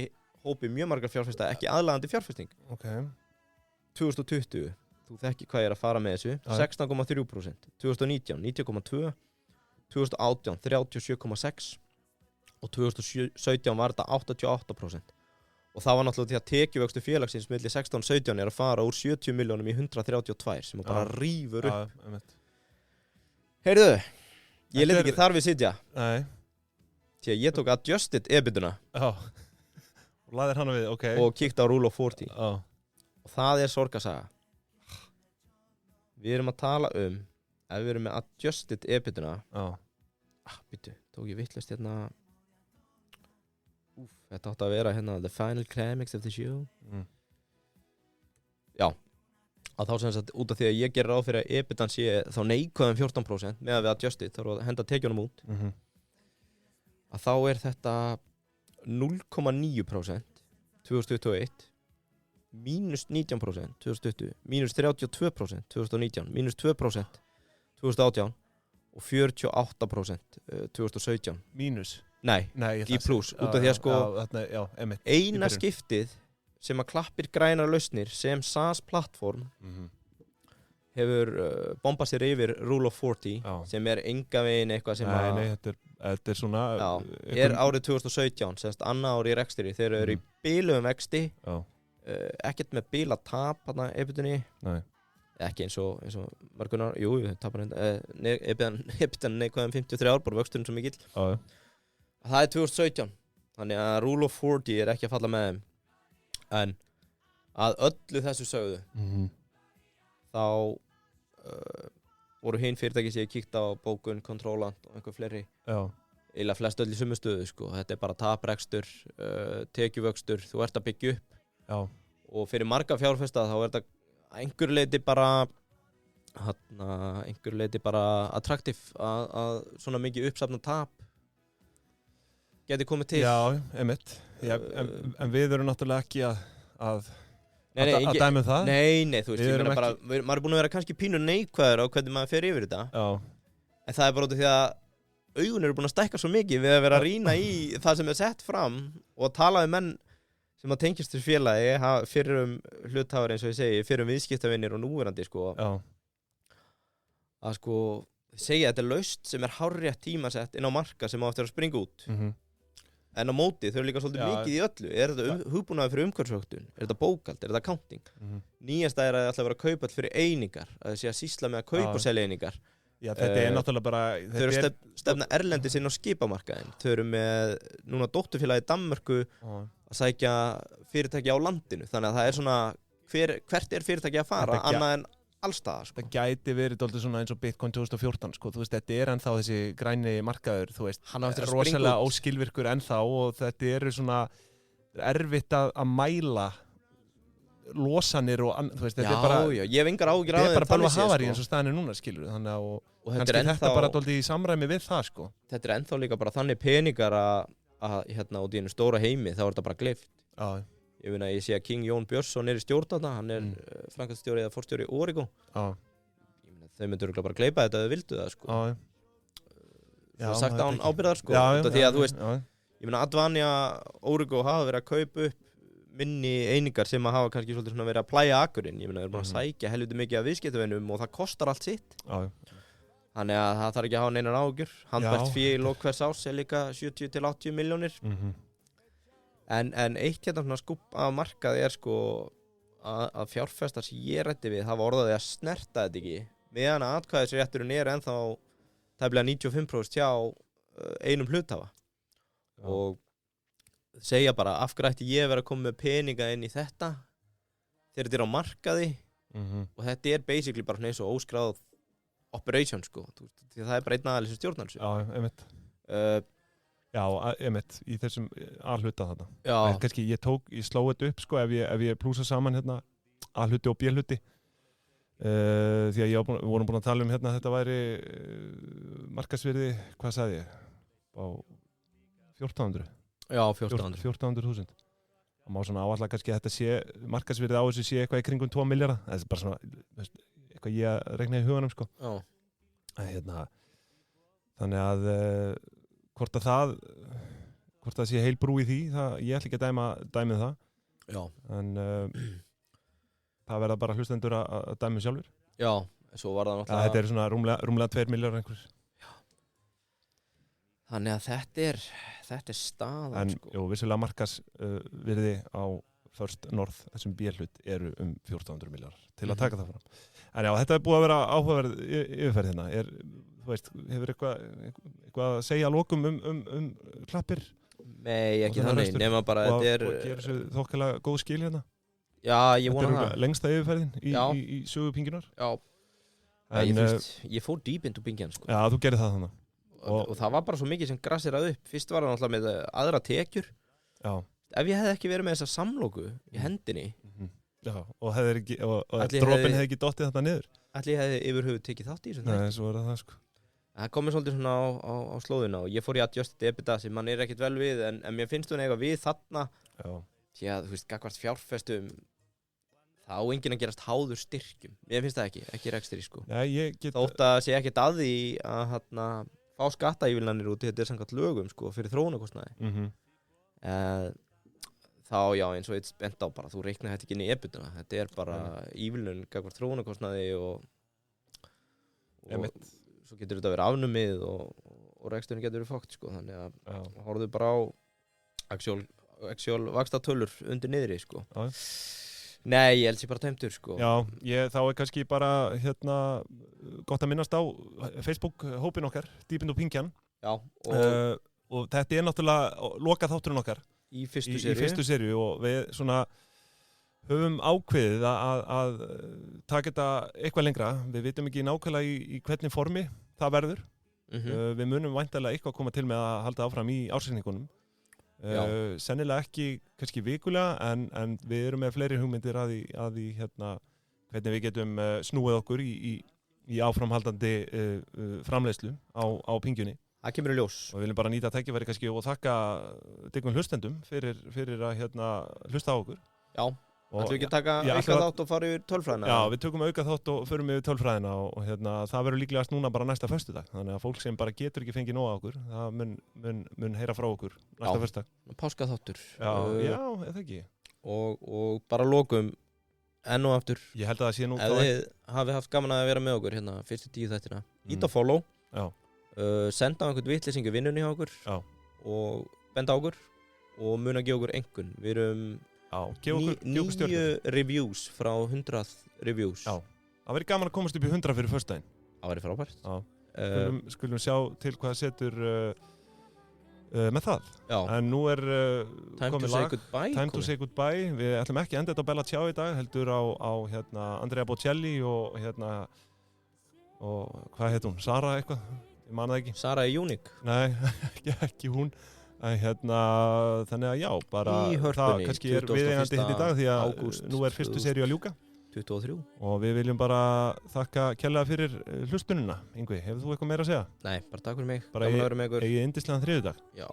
hópi mjög margar fjárfesta ekki aðlaðandi fjárfesting. 2020, þú þekki hvað ég að fara með þessu, 16,3%, 2019, 9,2%, 2018, 37,6% og 2017 var þetta 88%. Og það var náttúrulega því að tekjuvöxtur félagsins milli 16 og 17 að fara úr 70 milljónum í 132 sem bara rífur upp. Heyrðu, ég leit ekki þar við sitja. Nei. Því að ég tók adjusted EBITDA og laðir hana við, og kíkti á Rule of 40. Og það sorgarsaga. Við erum að tala ef við erum með adjusted EBITDA. Býttu, tók ég vitlaust hérna. Þetta átti að vera hérna the final climax of the show. Já, að þá sem sagt út af því að ég gerir ráð fyrir að EBITDAn sé þá neikvæðum 14% með að við adjustið, þá að henda tekjunum út. Að þá þetta 0,9% 2021, mínus 19% 2020, mínus 32% 2019, mínus 2% 2018 og 48% 2017. Mínus? Nei, í pluss, út af því að sko eina skiptið sem að klappir grænar lausnir sem SaaS-plattform hefur bombað sér yfir Rule of 40 sem enga veginn eitthvað sem Nei, þetta svona árið 2017, semst annað árið í rekstri þeir eru í bilugum vexti ekkert með bila tap hérna EBITDAni ekki eins og mörgunar, jú, tapar EBITDAn neikvæðum 53 ár, bara vöxturinn svo mikill Það 2017, þannig að Rule of 40 ekki að falla með þeim en að öllu þessu sögðu þá voru hinn fyrirtæki sem ég kíkti á bókun, Controlant og einhver fleiri eiginlega flest öll í sömu stöðu sko. Þetta bara taprekstur, tekjuvöxtur, þú ert að byggja upp og fyrir marga fjárfesta þá þetta einhver leiti bara attraktív að svona mikið uppsafna tap geti komið til. Já, einmitt. En við erum náttúrulega ekki að dæma það. Nei, þú veist, ég meina bara, maður búin að vera kannski pínu neikvæður á hvernig maður fer yfir þetta. En það bara út af því að augun eru búin að stækka svo mikið við að vera að rýna í það sem sett fram og tala menn sem að tengjast þessu félagi, fyrrum hluthafar eins og ég segi, fyrrum viðskiptavinir og núverandi, sko. Að sko, segja þetta laust sem hárrétt tímasett inn á marka sem á eftir að springa út. En á móti, þau eru líka svolítið mikið í öllu. Þetta hugbúnaður fyrir umhverfisvöktun? Þetta bókhald? Þetta accounting? Nýjasta að það ætla að vera kaupall fyrir einingar, að það sé að sýsla með að kaupa og selja einingar. Já, þetta náttúrulega bara... Þau eru stefna erlendis inn á skipamarkaðin. Þau eru með núna dótturfélagi í Danmörku að sækja fyrirtæki á landinu. Þannig að það svona, hvert fyrirtæki að fara, annað en allstaðar, sko. Það gæti verið dálítið svona eins og Bitcoin 2014, sko, þú veist, þetta ennþá þessi græni markaður, þú veist, Hann á eftir að springa rosalega út. óskilvirkur ennþá og þetta eru svona erfitt að mæla losanir og þú veist, þetta er bara ég hef engar áhyggjur þetta af er bara Bölva Havari sko. eins og staðan er núna, skilur við, þannig að Og kannski þetta bara dálítið í samræmi við það, sko. Þetta er ennþá líka bara þannig peningar að hérna út í einu stóra heimi, þá er þetta bara gleypt. Já. Ég finna að ég sé að King Jón Björnsson í stjórn þarna, hann framkvæmdastjóri eða forstjóri Origo. Já. Ég meina, þau myndu örugglega bara gleypa þetta ef þau vildu það, sko. Já. Svo sagt án ábyrgðar, sko. Já, því að þú veist, já. ég meina Advania, Origo hafa verið að kaupa upp minni einingar sem að hafa kannski svolítið svona verið að plæja akurinn. Ég meina, þeir eru bara að sækja helviti mikið af viðskiptavinum og það kostar allt sitt. Já. Þannig að það þarf ekki að hafa neinar áhyggjur. Handbært fé í lok hvers árs er líka 70 til 80 milljónir. En eitt hérna svona skúpp af markaði er sko að fjárfestar sem ég ræddi við hafa orðaði að snerta þetta ekki. Meðan að atkvæðisrétturinn er ennþá tæplega 95% hjá einum hluthafa. Og segja bara af hverju ætti ég vera að koma með peninga inn í þetta þegar þetta er á markaði og þetta er basically bara eins og óskráð operation, sko. Því það er bara einn aðeins stjórnar þessu. Já, einmitt. Já, einmitt, í þessum A-hluta þarna. Já. Kannski ég sló þetta upp, sko, ef ég plúsa saman hérna A-hluti og B-hluti. Því að við vorum búin að tala hérna þetta væri markaðsvirði, hvað sagði ég? Á 1400. Já, 1400. 1400.000. Það má svona áallega kannski að þetta sé, markaðsvirði á þessu sé eitthvað í kringum 2 milljarða. Það er bara svona, eitthvað ég að regna í huganum, sko. Já. Hérna, þannig að hvort það sé heil brú í því, ég ætla ekki að dæmið það. Já. En það verða bara hlustendur að dæmi sjálfur. Já, svo var það náttúrulega... Þetta er svona rúmlega 2 milljarðar einhvers. Já. Þannig að þetta er staðan, sko. En vissulega markaðsvirði á First North, þessum B-hlut, eru 1400 milljarðar til að taka það fram. En já, þetta er búið að vera áhugaverð yfirferð hérna. Þú veist, hefur eitthvað að segja að lokum klappir? Nei, ekki þannig, nema bara og þetta er... Og gera þessu þokkalega góð skil hérna? Já, ég vona það. Þetta er lengsta yfirferðin í sögu Pingjunar? Já. Ég fór deep into Pingjan, sko. Já, þú gerir það þannig. Og það var bara svo mikið sem grasseraði upp. Fyrst var það náttúrulega með aðra tekjur. Já. Ef ég hefði ekki verið með þessa samlóku í hendinni. Já, og dropinn hefði ekki dottið þetta niður. Ætli ég hefði yfir höfuð tekið þátt í þessu. Nei, svo er það, sko. Það komið svolítið svona á slóðuna og ég fór í adjusted EBITDA sem mann er ekkert vel við en mér finnst hún eitthvað við þarna. Já. Því að, þú veist, gagnvart fjárfestum þá á enginn að gerast háður styrkjum. Mér finnst það ekki rekstri, sko. Já, þótt að sé ekkert að því að fá skattaívilnanir út, þetta er samkvæmt lögum, sko, fyrir þróunarkostnaði. Þá, já, eins og eitt bent á bara, þú reiknar þetta ekki inn í EBITDA. Þetta er bara ívilnun gagnvart þróunarkostnaði og svo getur þetta verið afnumið og reksturinn getur verið fókt, sko. Þannig að horfðu bara á actual vaxtatölur undir niðri, sko. Já. Nei, ég held sér bara tæmtur, sko. Já, þá er kannski bara gott að minnast á Facebook-hópin okkar, Deep into Pingjan. Já, og þetta er náttúrulega lokað þátturinn okkar í fyrstu seríu og við svona höfum ákveðið að taka þetta eitthvað lengra. Við vitum ekki nákvæmlega í hvernig formi það verður. Við munum væntanlega eitthvað koma til með að halda áfram í ársreikningunum. Sennilega ekki kannski vikulega en við erum með fleiri hugmyndir að því hvernig við getum snúið okkur í áframhaldandi framleiðslu á Pingjunni. Það kemur í ljós. Og við viljum bara nýta tækifæri kannski og þakka dyggum hlustendum fyrir að hlusta á okkur. Já, ætlum við ekki að taka auka þátt og fara yfir tölfræðina? Já, við tökum auka þátt og förum yfir tölfræðina og það verður líklegast núna bara næsta föstudag. Þannig að fólk sem bara getur ekki fengið nóg á okkur, það mun heyra frá okkur næsta föstudag. Páskaþáttur. Já, eða ekki. Og bara lokum enn og aftur. Ég held að það sé nú. Ef þið hafið haft gaman að vera með okkur hérna fyrstu 10 þættina. Íta follow. Já. Senda á einhvern vitleysingu vinnunni hjá okkur. Já. Og benda á okkur og muna að gefa okkur einhvern. Við erum 9 reviews frá 100 reviews. Já. Það verður gaman að komast upp í 100 fyrir föstudaginn. Það verður frábært. Já. Skulum sjá til hvað setur með það. Já. En nú Time to komið say lag. goodbye. Time to say goodbye. Við ætlum ekki að enda þetta á Bella Ciao í dag, heldur á Andrea Bocelli og hvað heit hún? Sara eitthvað? Ég man það ekki. Sara er unique. Nei, ekki hún. Þannig að já, bara Í Hörpunni, það kannski viðeigandi hitt í dag því að ágúst nú fyrstu seríu að ljúka 23. og við viljum bara þakka kærlega fyrir hlustunina. Yngvi, hefur þú eitthvað meira að segja? Nei, bara takk fyrir mig. Bara Gaman að vera með ykkur. eigið yndislegan þriðjudag. Já.